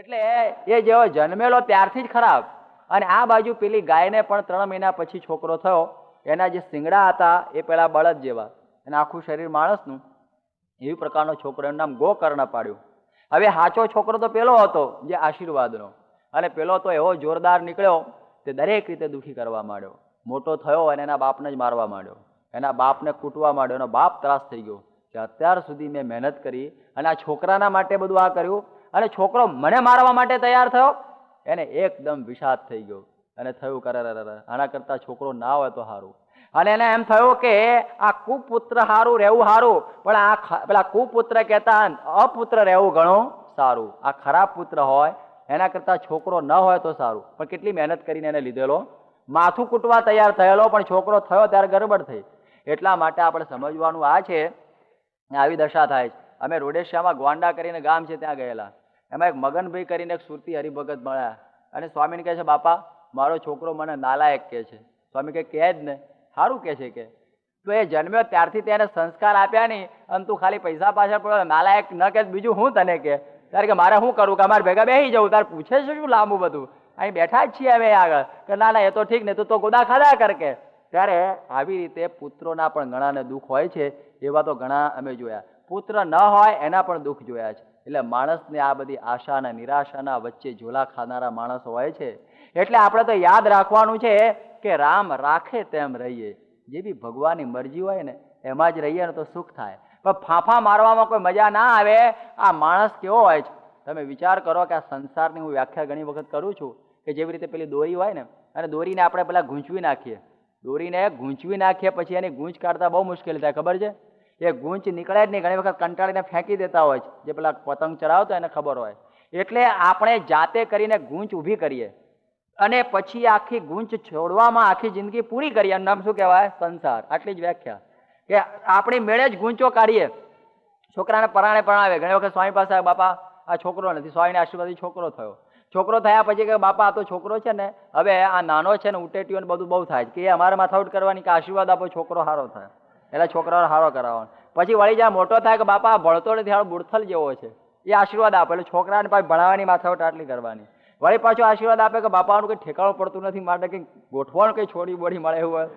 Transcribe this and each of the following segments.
એટલે એ જેવો જન્મેલો ત્યારથી જ ખરાબ. અને આ બાજુ પેલી ગાયને પણ 3 મહિના પછી છોકરો થયો. એના જે શિંગડા હતા એ પેલા બળદ જેવા અને આખું શરીર માણસનું, એવી પ્રકારનો છોકરો, એનું નામ ગોકર્ણ પાડ્યું. હવે સાચો છોકરો તો પેલો હતો જે આશીર્વાદનો, અને પેલો તો એવો જોરદાર નીકળ્યો તે દરેક રીતે દુઃખી કરવા માંડ્યો. મોટો થયો અને એના બાપને જ મારવા માંડ્યો, એના બાપને કૂટવા માંડ્યો. એનો બાપ ત્રાસ થઈ ગયો કે અત્યાર સુધી મેં મહેનત કરી અને આ છોકરાના માટે બધું આ કર્યું, અને છોકરો મને મારવા માટે તૈયાર થયો. એને એકદમ વિષાદ થઈ ગયો અને થયું કરે આના કરતા છોકરો ના હોય તો સારું. અને એને એમ થયું કે આ કુપુત્ર સારું રહેવું સારું, પણ આ પેલા કુપુત્ર કહેતા અપુત્ર રહેવું ઘણું સારું. આ ખરાબ પુત્ર હોય એના કરતા છોકરો ન હોય તો સારું. પણ કેટલી મહેનત કરીને એને લીધેલો, માથું કૂટવા તૈયાર થયેલો, પણ છોકરો થયો ત્યારે ગડબડ થઈ. એટલા માટે આપણે સમજવાનું આ છે, આવી દશા થાય છે. અમે રોડેશિયામાં ગોંડા કરીને ગામ છે ત્યાં ગયેલા. એમાં એક મગનભાઈ કરીને એક સુરતી હરિભગત મળ્યા અને સ્વામીને કહે છે, બાપા મારો છોકરો મને નાલાયક કહે છે. સ્વામી કહે જ ને, સારું કહે છે કે તો એ જન્મ્યો ત્યારથી તેને સંસ્કાર આપ્યા નહીં અને તું ખાલી પૈસા પાછળ પડ્યો, નાલાયક ન કે બીજું હું તને કે. ત્યારે કે મારે શું કરવું, કે અમારે ભેગા બેસી જવું, તારે પૂછે છે શું લાંબુ બધું, અહીં બેઠા જ છીએ અમે આગળ. કે ના ના એ તો ઠીક ને, તું તો ગોદા ખાધા કર કે. ત્યારે આવી રીતે પુત્રોના પણ ઘણાને દુઃખ હોય છે. એવા તો ઘણા અમે જોયા. પુત્ર ન હોય એના પણ દુઃખ જોયા છે. એટલે માણસને આ બધી આશા અને નિરાશાના વચ્ચે ઝોલા ખાનારા માણસો હોય છે. એટલે આપણે તો યાદ રાખવાનું છે કે રામ રાખે તેમ રહીએ. જે બી ભગવાનની મરજી હોય ને એમાં જ રહીએ ને તો સુખ થાય. પણ ફાંફા મારવામાં કોઈ મજા ના આવે. આ માણસ કેવો હોય છે તમે વિચાર કરો કે આ સંસારની હું વ્યાખ્યા ઘણી વખત કરું છું કે જેવી રીતે પેલી દોરી હોય ને, અને દોરીને આપણે પેલા ગૂંચવી નાખીએ, દોરીને ગૂંચવી નાખીએ પછી એની ગૂંચ કાઢતા બહુ મુશ્કેલ થાય, ખબર છે? એ ગૂંચ નીકળે જ નહીં, ઘણી વખત કંટાળીને ફેંકી દેતા હોય છે. જે પેલા પતંગ ચડાવતો એને ખબર હોય. એટલે આપણે જાતે કરીને ગૂંચ ઊભી કરીએ અને પછી આખી ગૂંચ છોડવામાં આખી જિંદગી પૂરી કરીએ. નામ શું કહેવાય? સંસાર. આટલી જ વ્યાખ્યા. કે આપણી મેળે જ ગૂંચો કાઢીએ. છોકરાને પરાણે ભણાવે. ઘણી વખત સ્વામી પાસે આવે, બાપા આ છોકરો નથી. સ્વામીને આશીર્વાદથી છોકરો થયો. છોકરો થયા પછી કે બાપા આ તો છોકરો છે ને, હવે આ નાનો છે ને, ઉટેટીઓ ને બધું બહુ થાય છે, કે એ અમારે માથાઉટ કરવાની, કે આશીર્વાદ આપો છોકરો સારો થાય. એટલે છોકરાઓને સારો કરાવવાનો. પછી વળી જ્યાં મોટો થાય કે બાપા ભણતો નથી, હાલો બુડથલ જેવો છે, એ આશીર્વાદ આપે. એટલે છોકરાને પાછી ભણાવવાની માથાવટ આટલી કરવાની. વળી પાછો આશીર્વાદ આપે કે બાપાનું કંઈ ઠેકાણું પડતું નથી, માટે કંઈક ગોઠવણ કંઈ છોડી બોડી મળે એવું હોય,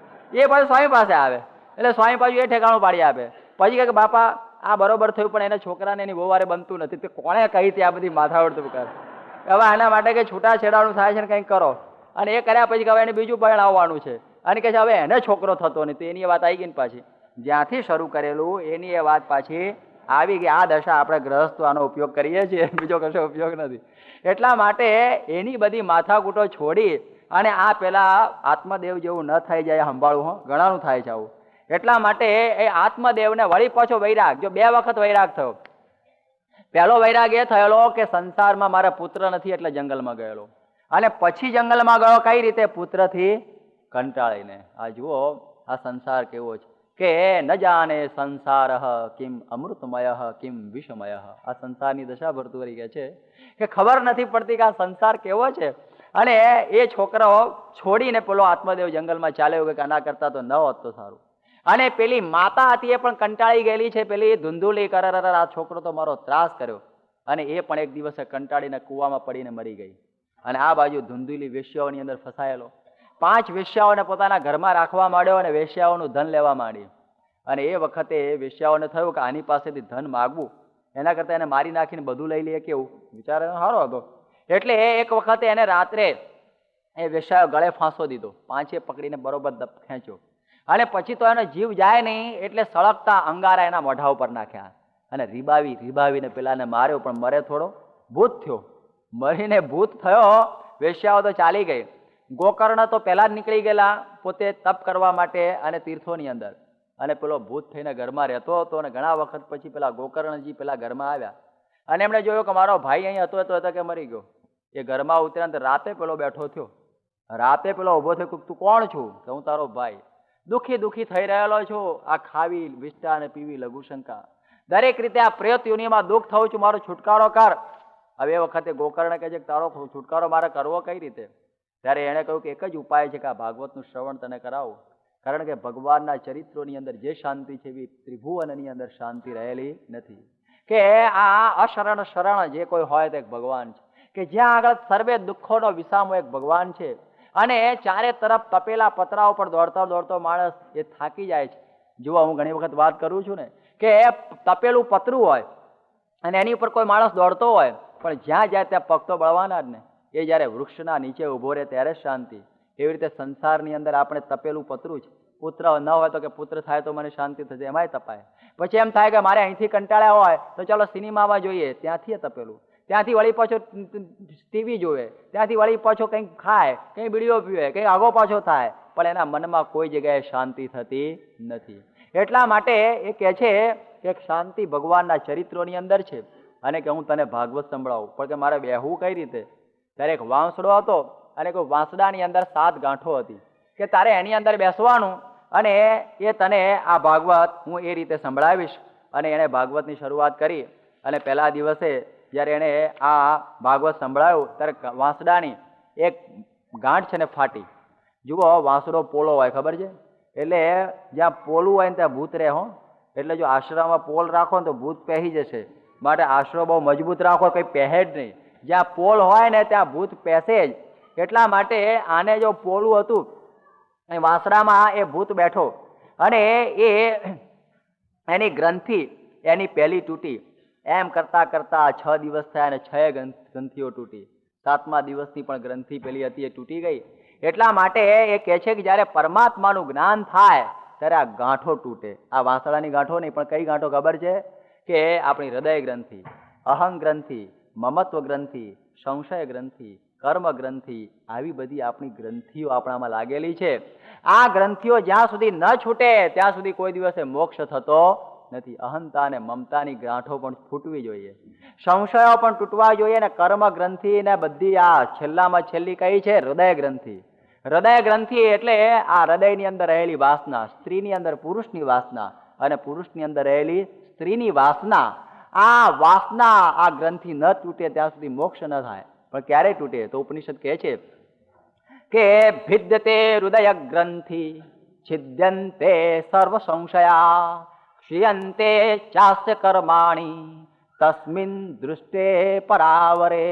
એ પાછું સ્વામી પાસે આવે. એટલે સ્વામી પાછું એ ઠેકાણું પાડી આપે. પછી કે બાપા આ બરોબર થયું, પણ એને છોકરાને એની બહુવારે બનતું નથી. તે કોણે કહી હતી આ બધી માથાવટ તું કર? હવે એના માટે કે છૂટા છેડાનું થાય છે ને કંઈક કરો. અને એ કર્યા પછી હવે એને બીજું પણ આવવાનું છે. અને કે છે હવે એને છોકરો થતો નથી. તો એની વાત આવી ગઈ ને પાછી, જ્યાંથી શરૂ કરેલું એની એ વાત પાછી આવી ગઈ. આ દશા આપણે ગ્રહસ્થ આનો ઉપયોગ કરીએ છીએ, બીજો કશો ઉપયોગ નથી. એટલા માટે એની બધી માથાકૂટો છોડી અને આ પેલા આત્મદેવ જેવું ન થઈ જાય સંભાળવું. ઘણાનું થાય છે આવું. એટલા માટે એ આત્મદેવને વળી પાછો વૈરાગ, જો 2 વખત વૈરાગ થયો. પહેલો વૈરાગ એ થયેલો કે સંસારમાં મારા પુત્ર નથી એટલે જંગલમાં ગયેલો. અને પછી જંગલમાં ગયો કઈ રીતે? પુત્રથી કંટાળીને. આ જુઓ આ સંસાર કેવો છે કે ન જાણે સંસાર કિમ અમૃતમય કિમ વિષમય. આ સંસારની દશા ભરતુરી કે છે કે ખબર નથી પડતી કે આ સંસાર કેવો છે. અને એ છોકરાઓ છોડીને પેલો આત્મદેવ જંગલમાં ચાલ્યો કે આના કરતા તો ન હોત તો સારું. અને પેલી માતા હતી એ પણ કંટાળી ગયેલી છે. પેલી ધુંધુલી કર આ છોકરો તો મારો ત્રાસ કર્યો. અને એ પણ એક દિવસે કંટાળીને કૂવામાં પડીને મરી ગઈ. અને આ બાજુ ધુંધુલી વેશ્યાઓની અંદર ફસાયેલો. 5 વેશ્યાઓને પોતાના ઘરમાં રાખવા માંડ્યો અને વેશ્યાઓનું ધન લેવા માંડી. અને એ વખતે વેશ્યાઓને થયું કે આની પાસેથી ધન માગવું એના કરતાં એને મારી નાખીને બધું લઈ લઈએ, કેવું વિચાર સારો હતો. એટલે એક વખતે એને રાત્રે એ વેશ્યાઓ ગળે ફાંસો દીધો. 5એ પકડીને બરોબર ખેંચ્યો. અને પછી તો એનો જીવ જાય નહીં એટલે સળગતા અંગારા એના મોઢા ઉપર નાખ્યા અને રીબાવીને પેલાને માર્યો. પણ મરે થોડો, ભૂત થયો. મરીને ભૂત થયો. વેશ્યાઓ તો ચાલી ગઈ. ગોકર્ણ તો પહેલા જ નીકળી ગયેલા પોતે તપ કરવા માટે અને તીર્થોની અંદર. અને પેલો ભૂત થઈને ઘરમાં રહેતો હતો. અને ઘણા વખત પછી પેલા ગોકર્ણજી પેલા ઘરમાં આવ્યા અને એમણે જોયું કે મારો ભાઈ અહીં હતો કે મરી ગયો. એ ઘરમાં ઉતર્યા. રાતે પેલો બેઠો થયો. રાતે પેલો ઉભો થયો, તું કોણ છું? કે હું તારો ભાઈ. દુઃખી થઈ રહેલો છું. આ ખાવી વિષ્ટા અને પીવી લઘુશંકા, દરેક રીતે આ પ્રેત યોનિમાં દુઃખ થયું છું, મારો છુટકારો કર. હવે એ વખતે ગોકર્ણ કહે છે કે તારો છુટકારો મારે કરવો કઈ રીતે? ત્યારે એણે કહ્યું કે એક જ ઉપાય છે કે આ ભાગવતનું શ્રવણ તને કરાવું. કારણ કે ભગવાનના ચરિત્રોની અંદર જે શાંતિ છે એવી ત્રિભુવનની અંદર શાંતિ રહેલી નથી. કે આ અશરણ શરણ જે કોઈ હોય તે ભગવાન છે. કે જ્યાં આગળ સર્વે દુઃખોનો વિસામો એક ભગવાન છે, અને ચારે તરફ તપેલા પતરા ઉપર દોડતો દોડતો માણસ એ થાકી જાય છે. જુઓ, હું ઘણી વખત વાત કરું છું ને કે તપેલું પતરું હોય અને એની ઉપર કોઈ માણસ દોડતો હોય, પણ જ્યાં જાય ત્યાં પગ તો બળવાના જ ને. એ જ્યારે વૃક્ષના નીચે ઊભો રહે ત્યારે જ શાંતિ. એવી રીતે સંસારની અંદર આપણે તપેલું પતરું છે. પુત્ર ન હોય તો કે પુત્ર થાય તો મને શાંતિ થશે, એમાંય તપાય. પછી એમ થાય કે મારે અહીંથી કંટાળ્યા હોય તો ચાલો સિનેમામાં જોઈએ, ત્યાંથી તપેલું. ત્યાંથી વળી પાછો ટીવી જોવે, ત્યાંથી વળી પાછો કંઈક ખાય, કંઈ બીડીઓ પીવે, કંઈ આગો પાછો થાય, પણ એના મનમાં કોઈ જગ્યાએ શાંતિ થતી નથી. એટલા માટે એ કહે છે કે શાંતિ ભગવાનના ચરિત્રોની અંદર છે. અને કે હું તને ભાગવત સંભળાવું, પણ કે મારે બેહવું કઈ રીતે? ત્યારે એક વાંસડો હતો અને કોઈ વાંસડાની અંદર 7 ગાંઠો હતી કે તારે એની અંદર બેસવાનું અને એ તને આ ભાગવત હું એ રીતે સંભળાવીશ. અને એણે ભાગવતની શરૂઆત કરી અને પહેલા દિવસે જ્યારે એણે આ ભાગવત સંભળાયું ત્યારે વાંસડાની એક ગાંઠ છે ને ફાટી. જુઓ, વાંસડો પોલો હોય, ખબર છે? એટલે જ્યાં પોલું હોય ને ત્યાં ભૂત રહે હો. એટલે જો આશ્રમમાં પોલ રાખો ને તો ભૂત પહેરી જશે. માટે આશ્રમ બહુ મજબૂત રાખો, કંઈ પહેરે જ નહીં. જ્યાં પોલ હોય ને ત્યાં ભૂત પહેશે જ. એટલા માટે આને જો પોલું હતું એ વાંસડામાં એ ભૂત બેઠો અને એ એની ગ્રંથિ એની પહેલી તૂટી. એમ કરતા કરતા 6 દિવસ થયા અને 6 ગ્રંથિઓ તૂટી. 7મા દિવસની પણ ગ્રંથિ પેલી હતી એ તૂટી ગઈ. એટલા માટે એ કહે છે કે જ્યારે પરમાત્માનું જ્ઞાન થાય ત્યારે આ ગાંઠો તૂટે. આ વાંસડાની ગાંઠો નહીં, પણ કઈ ગાંઠો ખબર છે? કે આપણી હૃદય ગ્રંથિ, અહં ગ્રંથિ, મમત્વ ગ્રંથિ, સંશય ગ્રંથિ, કર્મ ગ્રંથિ, આવી બધી આપણી ગ્રંથિઓ આપણામાં લાગેલી છે. આ ગ્રંથિઓ જ્યાં સુધી ન છૂટે ત્યાં સુધી કોઈ દિવસે મોક્ષ થતો નથી. અહંતા અને મમતાની ગાંઠો પણ ફૂટવી જોઈએ, સંશયો પણ તૂટવા જોઈએ, ને કર્મ ગ્રંથિ ને બધી આ છેલ્લામાં છેલ્લી કઈ છે? હૃદય ગ્રંથિ. હૃદય ગ્રંથિ એટલે આ હૃદયની અંદર રહેલી વાસના, સ્ત્રીની અંદર પુરુષની વાસના અને પુરુષની અંદર રહેલી સ્ત્રીની વાસના. આ વાસના, આ ગ્રંથિ ન તૂટે ત્યાં સુધી મોક્ષ ન થાય. પણ ક્યારે તૂટે? તો ઉપનિષદ કહે છે કે ભિદ્યતે હૃદય ગ્રંથિ છિદ્યંતે સર્વ સંશયા ક્ષીયંતે ચાસ્ય કર્માણી તસ્મિન દૃષ્ટે પરાવરે.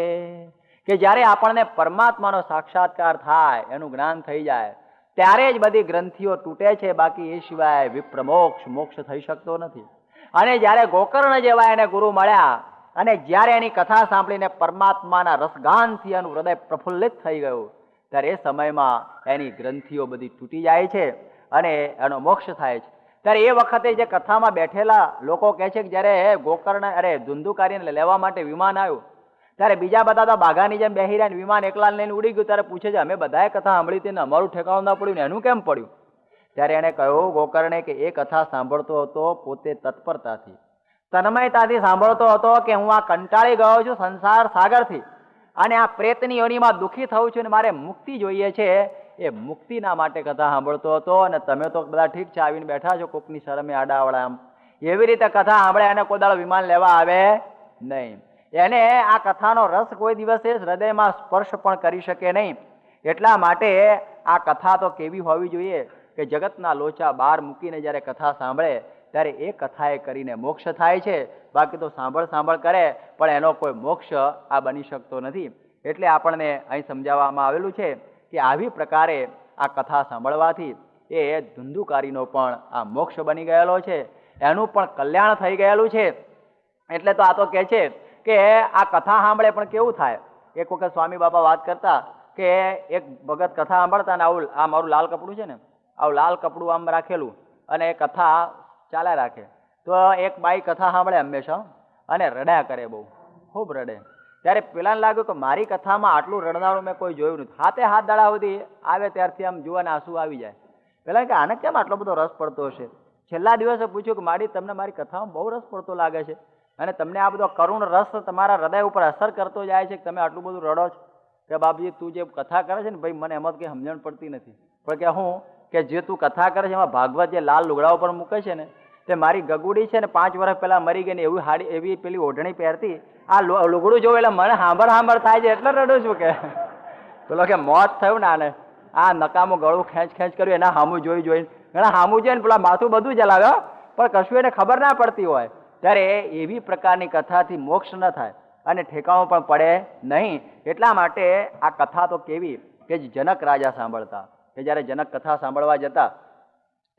કે જ્યારે આપણને પરમાત્માનો સાક્ષાત્કાર થાય, એનું જ્ઞાન થઈ જાય, ત્યારે જ બધી ગ્રંથિઓ તૂટે છે. બાકી એ સિવાય વિપ્રમોક્ષ, મોક્ષ થઈ શકતો નથી. અને જ્યારે ગોકર્ણ જેવા એને ગુરુ મળ્યા અને જ્યારે એની કથા સાંભળીને પરમાત્માના રસગાનથી એનું હૃદય પ્રફુલ્લિત થઈ ગયું, ત્યારે એ સમયમાં એની ગ્રંથિઓ બધી તૂટી જાય છે અને એનો મોક્ષ થાય છે. ત્યારે એ વખતે જે કથામાં બેઠેલા લોકો કહે છે કે જ્યારે ગોકર્ણ ધુંધુકારીને લેવા માટે વિમાન આવ્યું ત્યારે બીજા બધા તો બાઘાની જેમ બેહી રહ્યા, વિમાન એકલા લઈને ઉડી ગયું. ત્યારે પૂછે છે અમે બધાએ કથા સાંભળી હતી ને અમારું ઠેકાણું ના પડ્યું ને એનું કેમ પડ્યું? ત્યારે એને કહ્યું ગોકર્ણે કે એ કથા સાંભળતો હતો પોતે તત્પરતાથી, તન્મયતાથી સાંભળતો હતો કે હું આ કંટાળી ગયો છું સંસાર સાગરથી અને આ પ્રેતની યોનિમાં દુઃખી થઉં છું ને મારે મુક્તિ જોઈએ છે. એ મુક્તિના માટે કથા સાંભળતો હતો. અને તમે તો બધા ઠીક છે, આવીને બેઠા છો કોકની શરમે આડાવડા આમ, એવી રીતે કથા સાંભળે એને કોઈ દાડો વિમાન લેવા આવે નહીં. એને આ કથાનો રસ કોઈ દિવસે હૃદયમાં સ્પર્શ પણ કરી શકે નહીં. એટલા માટે આ કથા તો કેવી હોવી જોઈએ કે જગતના લોચા બહાર મૂકીને જ્યારે કથા સાંભળે ત્યારે એ કથાએ કરીને મોક્ષ થાય છે. બાકી તો સાંભળ કરે પણ એનો કોઈ મોક્ષ આ બની શકતો નથી. એટલે આપણને અહીં સમજાવવામાં આવેલું છે કે આવી પ્રકારે આ કથા સાંભળવાથી એ ધુંધુકારીનો પણ આ મોક્ષ બની ગયેલો છે, એનું પણ કલ્યાણ થઈ ગયેલું છે. એટલે તો આ તો કહે છે કે આ કથા સાંભળે પણ કેવું થાય. એક વખત સ્વામી બાપા વાત કરતા કે એક ભગત કથા સાંભળતા ને આવું, આ મારું લાલ કપડું છે ને, આવું લાલ કપડું આમ રાખેલું અને એ કથા ચાલ્યા રાખે. તો એક બાઈ કથા સાંભળે હંમેશા અને રડ્યા કરે, બહુ ખૂબ રડે. ત્યારે પેલાને લાગ્યું કે મારી કથામાં આટલું રડનારું મેં કોઈ જોયું નથી. હાથે હાથ દાડા સુધી આવે ત્યારથી આમ જોવાને આંસુ આવી જાય. પેલા કે આને કેમ આટલો બધો રસ પડતો હશે? છેલ્લા દિવસે પૂછ્યું કે મારી તમને મારી કથામાં બહુ રસ પડતો લાગે છે અને તમને આ બધો કરુણ રસ તમારા હૃદય ઉપર અસર કરતો જાય છે કે તમે આટલું બધું રડો છો. કે બાપજી તું જે કથા કરે છે ને ભાઈ, મને એમાં કંઈ સમજણ પડતી નથી. પણ કે હું કે જે તું કથા કરે છે એમાં ભાગવત જે લાલ લુગડા ઉપર મૂકે છે ને, તે મારી ગગુડી છે ને 5 વર્ષ પહેલા મરી ગઈ ને એવી હાડી, એવી પેલી ઓઢણી પહેરતી, આ લુગડું જોવું એટલે મને સાંભળ થાય છે એટલે રડું છું. કે પેલો કે મોત થયું ને આને, આ નકામું ગળું ખેંચ કર્યું એના હામું જોઈ ઘણા હામું જોઈને પેલા માથું બધું જલાવ્યો પણ કશું એને ખબર ના પડતી હોય. ત્યારે એવી પ્રકારની કથાથી મોક્ષ ન થાય. અને ઠેકાણું પણ પડે નહીં. એટલા માટે આ કથા તો કેવી કે જનક રાજા સાંભળતા, કે જ્યારે જનક કથા સાંભળવા જતા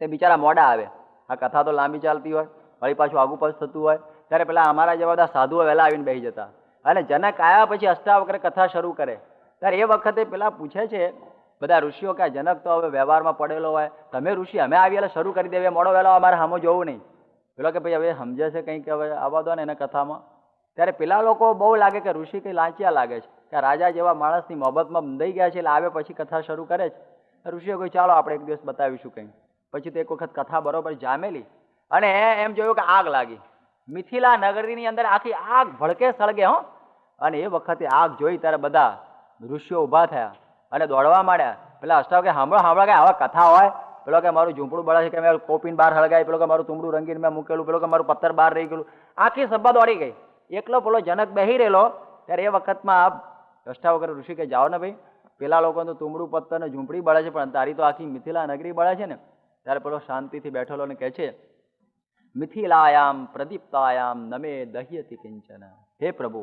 તે બિચારા મોડા આવે. આ કથા તો લાંબી ચાલતી હોય, વળી પાછું આગુ પાછું થતું હોય, ત્યારે પેલા અમારા જેવા બધા સાધુઓ વહેલા આવીને બેસી જતા. અને જનક આવ્યા પછી અષ્ટાવક્ર કથા શરૂ કરે ત્યારે એ વખતે પેલા પૂછે છે બધા ઋષિઓ કે જનક તો હવે વ્યવહારમાં પડેલો હોય, તમે ઋષિ અમે આવી એટલે શરૂ કરી દેવી, મોડો વહેલો અમારે સામો જોવું નહીં. પેલો કે ભાઈ હવે સમજે છે કંઈક, હવે આવવા દો ને એને કથામાં. ત્યારે પેલા લોકો બહુ લાગે કે ઋષિ કંઈ લાંચિયા લાગે છે, કે રાજા જેવા માણસની મોહબ્બતમાં બંધાઈ ગયા છે એટલે આવે પછી કથા શરૂ કરે છે. ઋષિઓ કોઈ ચાલો આપણે એક દિવસ બતાવીશું કંઈ. પછી તો એક વખત કથા બરોબર જામેલી અને એમ જોયું કે આગ લાગી. મિથિલા નગરીની અંદર આખી આગ ભડકે સળગે હો. અને એ વખતે આગ જોઈ ત્યારે બધા ઋષિઓ ઊભા થયા અને દોડવા માંડ્યા. પેલા અષ્ટાવક્ર સાંભળો કે આવા કથા હોય? પેલો કે મારું ઝૂંપડું બળે છે, કે મેં કોપીને બહાર હળગાય, પેલો કે મારું તુંબડું રંગીને મેં મૂકેલું, પેલો કે મારું પથ્થર બહાર રહી ગયેલું. આખી સભા દોડી ગઈ. એકલો પેલો જનક બેહી રહેલો. ત્યારે એ વખતમાં અષ્ટાવક્ર ઋષિ કે જાઓ ને ભાઈ, પેલા લોકો તો તુંબડું પથ્થર ને ઝૂંપડી બળે છે, પણ તારી તો આખી મિથિલા નગરી બળે છે ને. ત્યારે પેલો શાંતિથી બેઠેલો ને કહે છે, મિથિલાયામ પ્રદીપ્તાયામ નમે દહ્યતિ કિંચન. હે પ્રભુ,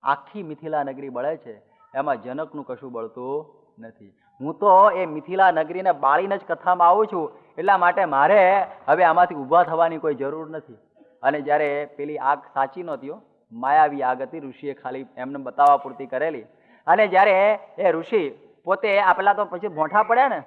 આખી મિથિલા નગરી બળે છે, એમાં જનકનું કશું બળતું નથી. હું તો એ મિથિલા નગરીને બાળીને જ કથામાં આવું છું, એટલા માટે મારે હવે આમાંથી ઊભા થવાની કોઈ જરૂર નથી. અને જ્યારે પેલી આગ સાચી નહોતી, માયાવી આગ હતી, ઋષિએ ખાલી એમને બતાવવા પૂરતી કરેલી. અને જ્યારે એ ઋષિ પોતે આ પેલા તો પછી મોઠા પડ્યા ને,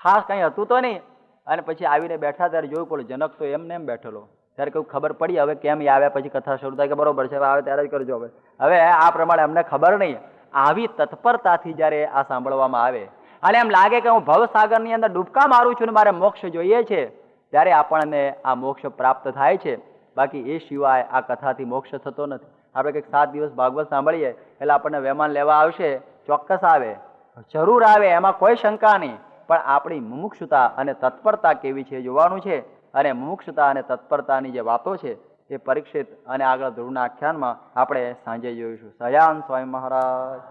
ખાસ કંઈ હતું તો નહીં. અને પછી આવીને બેઠા ત્યારે જોયું પડ્યું જનક તો એમને એમ બેઠેલો. ત્યારે કોઈ ખબર પડી હવે કેમ એ આવ્યા પછી કથા શરૂ થાય કે બરોબર છે, આવે ત્યારે જ કરજો. હવે આ પ્રમાણે અમને ખબર નહીં. આવી તત્પરતાથી જ્યારે આ સાંભળવામાં આવે અને એમ લાગે કે હું ભવસાગરની અંદર ડૂબકા મારું છું ને મારે મોક્ષ જોઈએ છે, ત્યારે આપણને આ મોક્ષ પ્રાપ્ત થાય છે. બાકી એ સિવાય આ કથાથી મોક્ષ થતો નથી. આપણે કંઈક 7 દિવસ ભાગવત સાંભળીએ એટલે આપણને વહેમાન લેવા આવશે, ચોક્કસ આવે, જરૂર આવે, એમાં કોઈ શંકા નહીં. પણ આપણી મુમુક્ષુતા અને તત્પરતા કેવી છે જોવાનું છે. અને મુમુક્ષુતા અને તત્પરતાની જે વાતો છે એ પરીક્ષિત અને આગળ ધ્રુવના આખ્યાનમાં આપણે સાંજે જોઈશું. સહજાનંદ સ્વામી મહારાજ.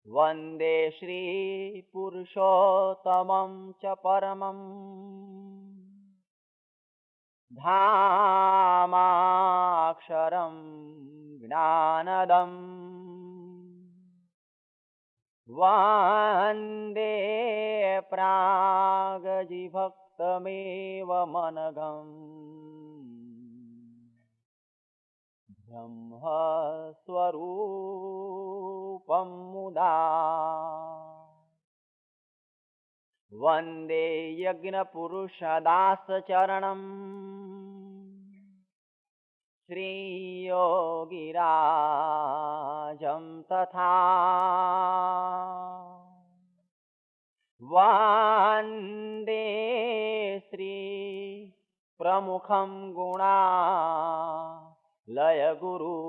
વંદે શ્રી પુરુષોત્તમં ચ પરમં ધામાક્ષરં જ્ઞાનદમ વંદે પ્રાગજીભક્તમેવ મનઘં બ્રહ્મ સ્વરૂપં મુદા વંદે યજ્ઞપુરુષદાસચરણં શ્રીયોગિરાજં તથા વંદે શ્રી પ્રમુખં ગુણા લય ગુરુ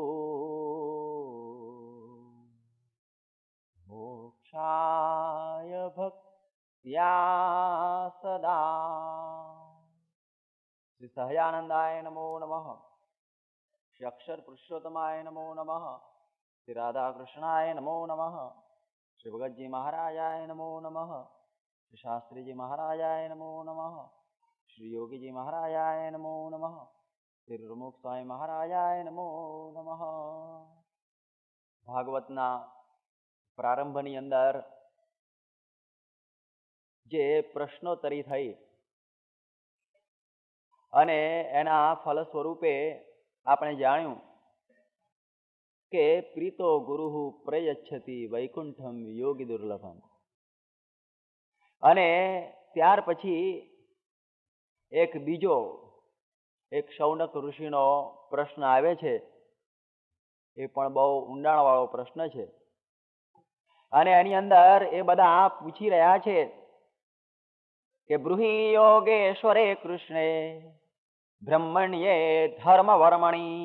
મોક્ષાય ભક્ત્યા સદા. શ્રી સહજાનંદાય નમો નમઃ. શ્રી અક્ષર પુરુષોત્તમાય નમો નમઃ. શ્રી રાધાકૃષ્ણાય નમો નમઃ. શ્રી ભગતજી મહારાજાય નમો નમઃ. શ્રી શાસ્ત્રીજી મહારાજાય નમો નમઃ. શ્રી યોગીજી મહારાજાય નમો નમઃ. શ્રી રૂમુખ સ્વામી મહારાજાય નમો નમઃ. ભાગવતના પ્રારંભની અંદર જે પ્રશ્નોત્તરી થઈ અને એના ફલ સ્વરૂપે આપણે જાણ્યું કે પ્રીતો ગુરુ પ્રયચ્છતિ વૈકુંઠમ યોગી દુર્લભમ. અને ત્યાર પછી એક બીજો એક શૌનક ઋષિનો પ્રશ્ન આવે છે. એ પણ બહુ ઊંડાણવાળો પ્રશ્ન છે. અને એની અંદર એ બધા પૂછી રહ્યા છે કે બ્રુહી યોગેશ્વરે કૃષ્ણે બ્રહ્મણ્યે ધર્મ વર્મણી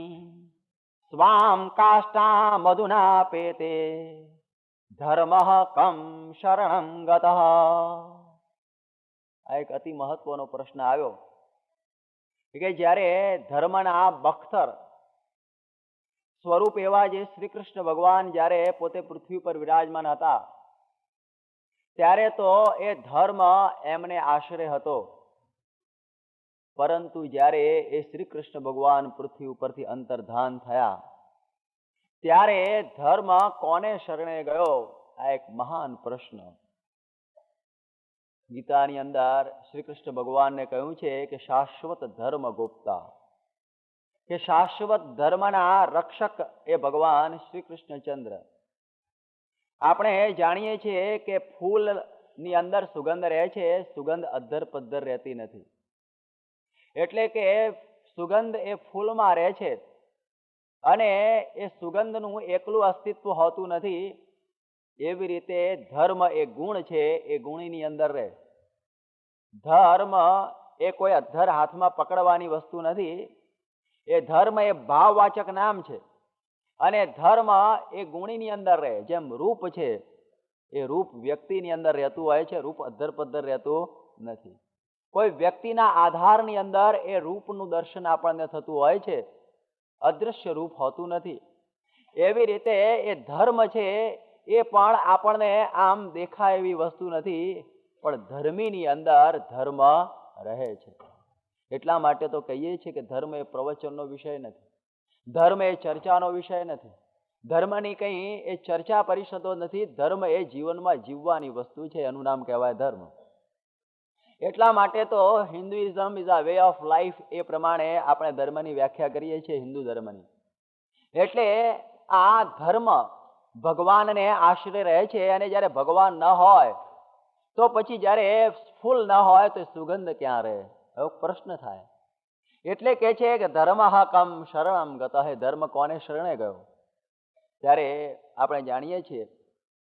સ્વામ કાષ્ટા મધુના પેતે ધર્મ કમ શરણં ગતઃ. આ એક અતિ મહત્વનો પ્રશ્ન આવ્યો કે જ્યારે ધર્મના બખ્તર સ્વરૂપ એવા જે શ્રી કૃષ્ણ ભગવાન જ્યારે પોતે પૃથ્વી પર વિરાજમાન હતા ત્યારે તો એ ધર્મ એમને આશરે હતો. પરંતુ જ્યારે એ શ્રી કૃષ્ણ ભગવાન પૃથ્વી ઉપરથી અંતર્ધાન થયા ત્યારે ધર્મ કોને શરણે ગયો? આ એક મહાન પ્રશ્ન. ગીતાની અંદર શ્રી કૃષ્ણ ભગવાનને કહ્યું છે કે શાશ્વત ધર્મ ગુપ્તા, કે શાશ્વત ધર્મના રક્ષક એ ભગવાન શ્રી કૃષ્ણચંદ્ર. આપણે જાણીએ છીએ કે ફૂલની અંદર સુગંધ રહે છે, સુગંધ અધ્ધર પદ્ધર રહેતી નથી. એટલે કે સુગંધ એ ફૂલમાં રહે છે અને એ સુગંધનું એકલું અસ્તિત્વ હોતું નથી. એવી રીતે ધર્મ એ ગુણ છે, એ ગુણની અંદર રહે. ધર્મ એ કોઈ અધ્ધર હાથમાં પકડવાની વસ્તુ નથી. એ ધર્મ એ ભાવવાચક નામ છે અને ધર્મ એ ગુણીની અંદર રહે. જેમ રૂપ છે, એ રૂપ વ્યક્તિની અંદર રહેતું હોય છે, રૂપ અધ્ધર પદ્ધર રહેતું નથી. કોઈ વ્યક્તિના આધારની અંદર એ રૂપનું દર્શન આપણને થતું હોય છે, અદૃશ્ય રૂપ હોતું નથી. એવી રીતે એ ધર્મ છે, એ પણ આપણને આમ દેખાય એવી વસ્તુ નથી, પણ ધર્મીની અંદર ધર્મ રહે છે. એટલા માટે તો કહીએ છીએ કે ધર્મ એ પ્રવચનનો વિષય નથી, ધર્મ એ ચર્ચાનો વિષય નથી, ધર્મની કંઈ એ ચર્ચા પરિષદો નથી. ધર્મ એ જીવનમાં જીવવાની વસ્તુ છે, એનું નામ કહેવાય ધર્મ. એટલા માટે તો Hinduism is a way of life, એ પ્રમાણે આપણે ધર્મની વ્યાખ્યા કરીએ છીએ, હિન્દુ ધર્મની. એટલે આ ધર્મ ભગવાનને આશરે રહે છે. અને જ્યારે ભગવાન ન હોય તો પછી જ્યારે ફૂલ ન હોય તો સુગંધ ક્યાં રહે? એવો પ્રશ્ન થાય. એટલે કે છે કે ધર્મ કમ શરણમ ગત, ધર્મ કોને શરણે ગયો? ત્યારે આપણે જાણીએ છીએ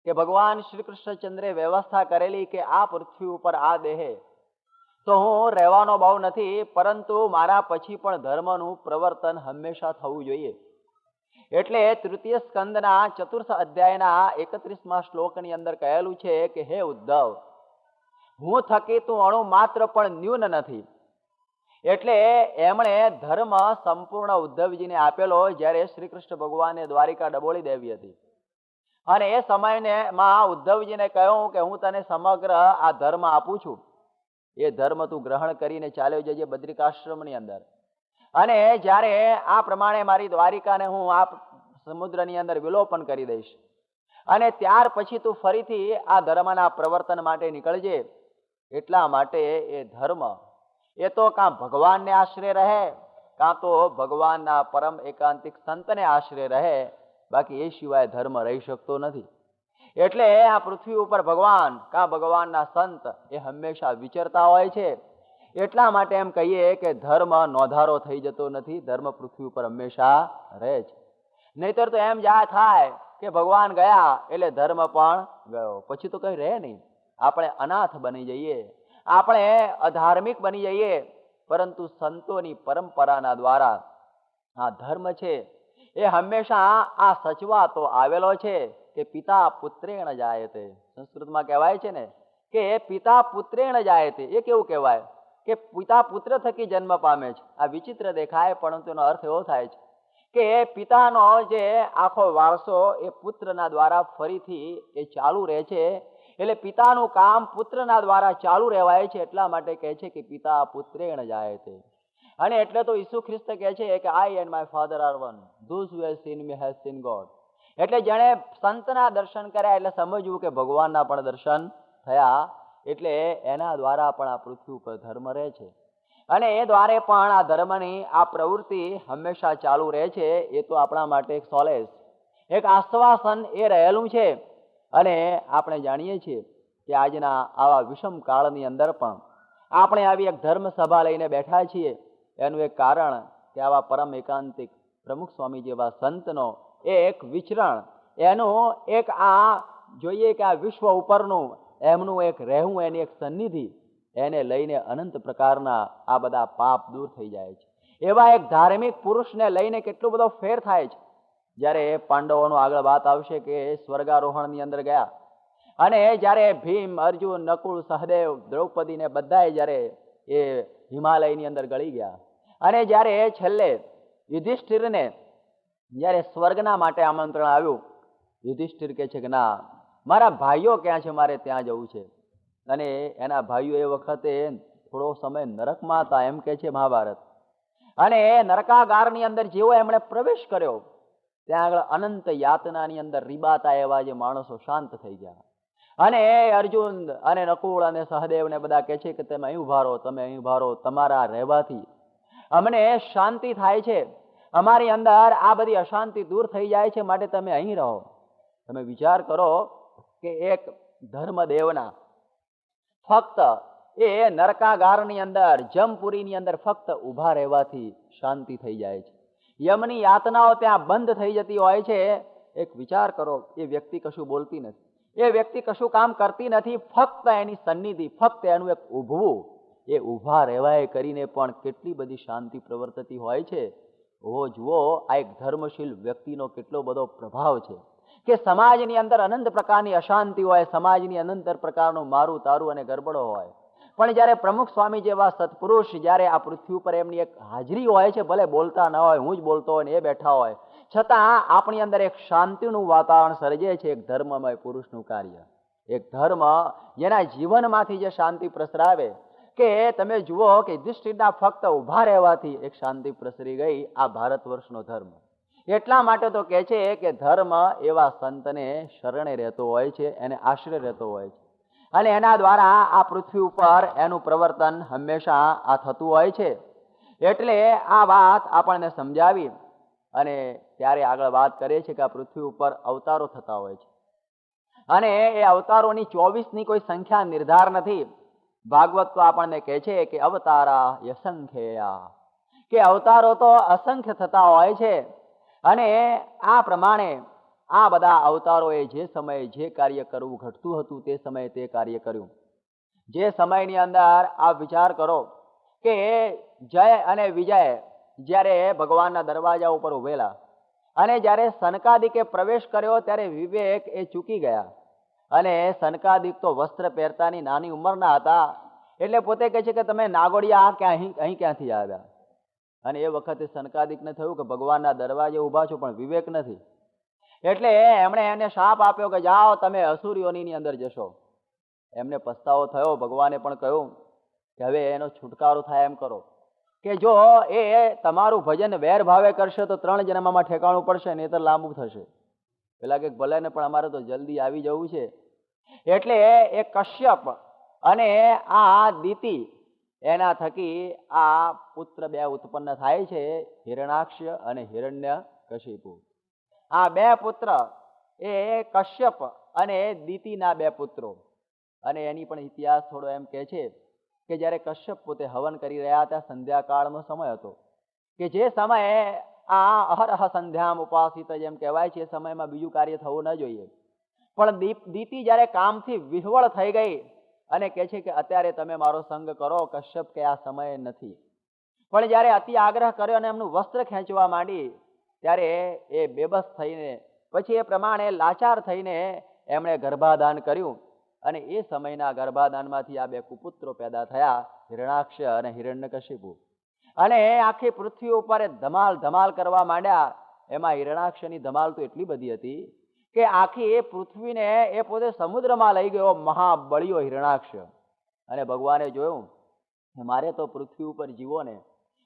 કે ભગવાન શ્રી કૃષ્ણચંદ્રે વ્યવસ્થા કરેલી કે આ પૃથ્વી ઉપર આ દેહે તો હું રહેવાનો બહુ નથી, પરંતુ મારા પછી પણ ધર્મનું પ્રવર્તન હંમેશા થવું જોઈએ. એટલે તૃતીય સ્કંદના 4th અધ્યાયના 31મા શ્લોકની અંદર કહેલું છે કે હે ઉદ્ધવ, હું થકી તું અણુ માત્ર પણ ન્યૂન નથી. એટલે એમણે ધર્મ સંપૂર્ણ ઉદ્ધવજીને આપેલો જ્યારે શ્રી કૃષ્ણ ભગવાને દ્વારિકા ડબોળી દેવી હતી. અને એ સમયમાં ઉદ્ધવજીને કહ્યું કે હું તને સમગ્ર આ ધર્મ આપું છું, એ ધર્મ તું ગ્રહણ કરીને ચાલ્યો જજે બદ્રિકાશ્રમની અંદર. અને જ્યારે આ પ્રમાણે મારી દ્વારિકાને હું આ સમુદ્રની અંદર વિલોપન કરી દઈશ અને ત્યાર પછી તું ફરીથી આ ધર્મના પ્રવર્તન માટે નીકળજે. એટલા માટે એ ધર્મ એ તો કાં ભગવાનને આશરે રહે, કાં તો ભગવાનના પરમ એકાંતિક સંતને આશરે રહે, બાકી એ સિવાય ધર્મ રહી શકતો નથી. એટલે આ પૃથ્વી ઉપર ભગવાન કાં ભગવાનના સંત એ હંમેશા વિચરતા હોય છે. એટલા માટે એમ કહીએ કે ધર્મ નોંધારો થઈ જતો નથી, ધર્મ પૃથ્વી ઉપર હંમેશા રહે છે. નહીતર તો એમ જા થાય કે ભગવાન ગયા એટલે ધર્મ પણ ગયો, પછી તો કઈ રહે નહીં. આપણે અનાથ બની જઈએ, આપણે અધાર્મિક બની જઈએ. પરંતુ સંતોની પરંપરાના દ્વારા આ ધર્મ છે એ હંમેશા આ સચવાતો આવેલો છે કે પિતા પુત્રેણ જાયતે. સંસ્કૃતમાં કહેવાય છે ને કે પિતા પુત્રેણ જાયતે. એ કેવું કહેવાય કે પિતા પુત્ર થકી જન્મ પામે છે. આ વિચિત્ર દેખાય, પરંતુ એનો અર્થ એવો થાય છે કે પિતાનો જે આખો વારસો એ પુત્રના દ્વારા ફરીથી એ ચાલુ રહે છે. એટલે પિતાનું કામ પુત્રના દ્વારા ચાલુ રહેવાય છે. એટલા માટે કહે છે કે પિતા પુત્રેણ જાયતે. અને એટલે તો ઈસુ ખ્રિસ્ત કહે છે કે I and my father are one, those who has seen me has seen God. એટલે જેણે સંતના દર્શન કર્યા એટલે સમજવું કે ભગવાનના પણ દર્શન થયા. એટલે એના દ્વારા પણ આ પૃથ્વી ઉપર ધર્મ રહે છે અને એ દ્વારે પણ આ ધર્મની આ પ્રવૃત્તિ હંમેશા ચાલુ રહે છે. એ તો આપણા માટે એક સોલેસ, એક આશ્વાસન એ રહેલું છે. અને આપણે જાણીએ છીએ કે આજના આવા વિષમ કાળની અંદર પણ આપણે આવી એક ધર્મ સભા લઈને બેઠા છીએ. એનું એક કારણ કે આવા પરમ એકાંતિક પ્રમુખ સ્વામી જેવા સંતનો એક વિચરણ, એનું એક આ જોઈએ કે આ વિશ્વ ઉપરનું એમનું એક રહેવું, એની એક સન્નિધિ, એને લઈને અનંત પ્રકારના આ બધા પાપ દૂર થઈ જાય છે. એવા એક ધાર્મિક પુરુષને લઈને કેટલો બધો ફેર થાય છે. જ્યારે પાંડવોનો આગળ વાત આવશે કે સ્વર્ગારોહણની અંદર ગયા અને જ્યારે ભીમ, અર્જુન, નકુળ, સહદેવ, દ્રૌપદીને બધાએ જ્યારે એ હિમાલયની અંદર ગળી ગયા અને જ્યારે છેલ્લે યુધિષ્ઠિરને જ્યારે સ્વર્ગના માટે આમંત્રણ આવ્યું, યુધિષ્ઠિર કહે છે કે ના, મારા ભાઈઓ ક્યાં છે, મારે ત્યાં જવું છે. અને એના ભાઈઓ એ વખતે થોડો સમય નરકમાં હતા, એમ કે છે મહાભારત. અને નરકાગારની અંદર જેવો એમણે પ્રવેશ કર્યો ત્યાં આગળ અનંત યાતનાની અંદર રીબાતા એવા જે માણસો શાંત થઈ ગયા. અને અર્જુન અને નકુળ અને સહદેવને બધા કહે છે કે તમે અહીં ઉભા રહો, તમે અહીં ઉભા રહો, તમારા રહેવાથી અમને શાંતિ થાય છે, અમારી અંદર આ બધી અશાંતિ દૂર થઈ જાય છે, માટે તમે અહીં રહો. તમે વિચાર કરો કે એક ધર્મદેવના ફક્ત એ નરકાગારની અંદર જમપુરીની અંદર ફક્ત ઊભા રહેવાથી શાંતિ થઈ જાય છે. યમની યાતનાઓ ત્યાં બંધ થઈ જતી હોય છે. એક વિચાર કરો, એ વ્યક્તિ કશું બોલતી નથી, એ વ્યક્તિ કશું કામ કરતી નથી, ફક્ત એની સન્નિધિ, ફક્ત એનું એક ઊભવું, એ ઊભા રહેવાય કરીને પણ કેટલી બધી શાંતિ પ્રવર્તતી હોય છે. જુઓ, આ એક ધર્મશીલ વ્યક્તિનો કેટલો બધો પ્રભાવ છે કે સમાજની અંદર અનંત પ્રકારની અશાંતિ હોય, સમાજની અનંત પ્રકારનું મારું તારું અને ગરબડો હોય, પણ જ્યારે પ્રમુખ સ્વામી જેવા સત્પુરુષ જ્યારે આ પૃથ્વી ઉપર એમની એક હાજરી હોય છે, ભલે બોલતા ન હોય, હું જ બોલતો હોય ને એ બેઠા હોય, છતાં આપણી અંદર એક શાંતિનું વાતાવરણ સર્જે છે. એક ધર્મમય પુરુષનું કાર્ય, એક ધર્મ જેના જીવનમાંથી જે શાંતિ પ્રસરાવે, કે તમે જુઓ કે યુધિષ્ઠિરના ફક્ત ઊભા રહેવાથી એક શાંતિ પ્રસરી ગઈ. આ ભારત વર્ષનો ધર્મ. એટલા માટે તો કહે છે કે ધર્મ એવા સંતને શરણે રહેતો હોય છે, એને આશ્રય રહેતો હોય છે, અને એના દ્વારા આ પૃથ્વી ઉપર એનું પ્રવર્તન હંમેશા આ થતું હોય છે. એટલે આ વાત આપણને સમજાવી અને ત્યારે આગળ વાત કરે છે કે આ પૃથ્વી ઉપર અવતારો થતા હોય છે, અને એ અવતારોની 24ની કોઈ સંખ્યા નિર્ધાર નથી. ભાગવત તો આપણને કહે છે કે અવતારા યસંખ્યા, કે અવતારો તો અસંખ્ય થતા હોય છે. અને આ પ્રમાણે આ બધા અવતારોએ જે સમયે જે કાર્ય કરવું ઘટતું હતું તે સમયે તે કાર્ય કર્યું. જે સમયની અંદર આ વિચાર કરો કે જય અને વિજય જ્યારે ભગવાનના દરવાજા ઉપર ઉભેલા, અને જ્યારે સનકાદિકે પ્રવેશ કર્યો ત્યારે વિવેક એ ચૂકી ગયા. અને સનકાદિક તો વસ્ત્ર પહેરતાની નાની ઉંમરના હતા, એટલે પોતે કહે છે કે તમે નાગોડિયા અહીં ક્યાંથી આવ્યા. અને એ વખતે સનકાદિકને થયું કે ભગવાનના દરવાજે ઊભા છો પણ વિવેક નથી, એટલે એમણે એને શાપ આપ્યો કે જાઓ તમે અસુર યોનિની અંદર જશો. એમને પસ્તાવો થયો. ભગવાને પણ કહ્યું કે હવે એનો છુટકારો થાય એમ કરો, કે જો એ તમારું ભજન વેર ભાવે કરશે તો 3 જન્મમાં ઠેકાણું પડશે, નહીં તો લાંબુ થશે. પેલા કે ભલે ને, પણ અમારે તો જલ્દી આવી જવું છે. એટલે એ કશ્યપ અને આ દિતિ, એના થકી આ પુત્ર 2 ઉત્પન્ન થાય છે, હિરણાક્ષ અને હિરણ્યકશિપુ. આ 2 પુત્ર એ કશ્યપ અને દિતિના 2 પુત્રો. અને એની પણ ઇતિહાસ થોડો એમ કહે છે કે જ્યારે કશ્યપ પોતે હવન કરી રહ્યા હતા, સંધ્યાકાળનો સમય હતો, કે જે સમયે આ અહરહ સંધ્યામ ઉપાસિત જેમ કહેવાય છે, એ સમયમાં બીજું કાર્ય થવું ન જોઈએ. પણ દિતિ જ્યારે કામથી વિહવળ થઈ ગઈ અને કહે છે કે અત્યારે તમે મારો સંગ કરો. કશ્યપ કે આ સમય નથી. પણ જ્યારે અતિ આગ્રહ કર્યો અને એમનું વસ્ત્ર ખેંચવા માંડી, ત્યારે એ બેબસ થઈને, પછી એ પ્રમાણે લાચાર થઈને એમણે ગર્ભાધાન કર્યું. અને એ સમયના ગર્ભાધાનમાંથી આ 2 કુપુત્રો પેદા થયા, હિરણાક્ષ અને હિરણ્યકશિપુ. અને આખી પૃથ્વી ઉપર ધમાલ ધમાલ કરવા માંડ્યા. એમાં હિરણાક્ષની ધમાલ તો એટલી બધી હતી કે આખી એ પૃથ્વીને એ પોતે સમુદ્રમાં લઈ ગયો, મહાબળિયો હિરણાક્ષ. અને ભગવાને જોયું કે મારે તો પૃથ્વી ઉપર જીવોને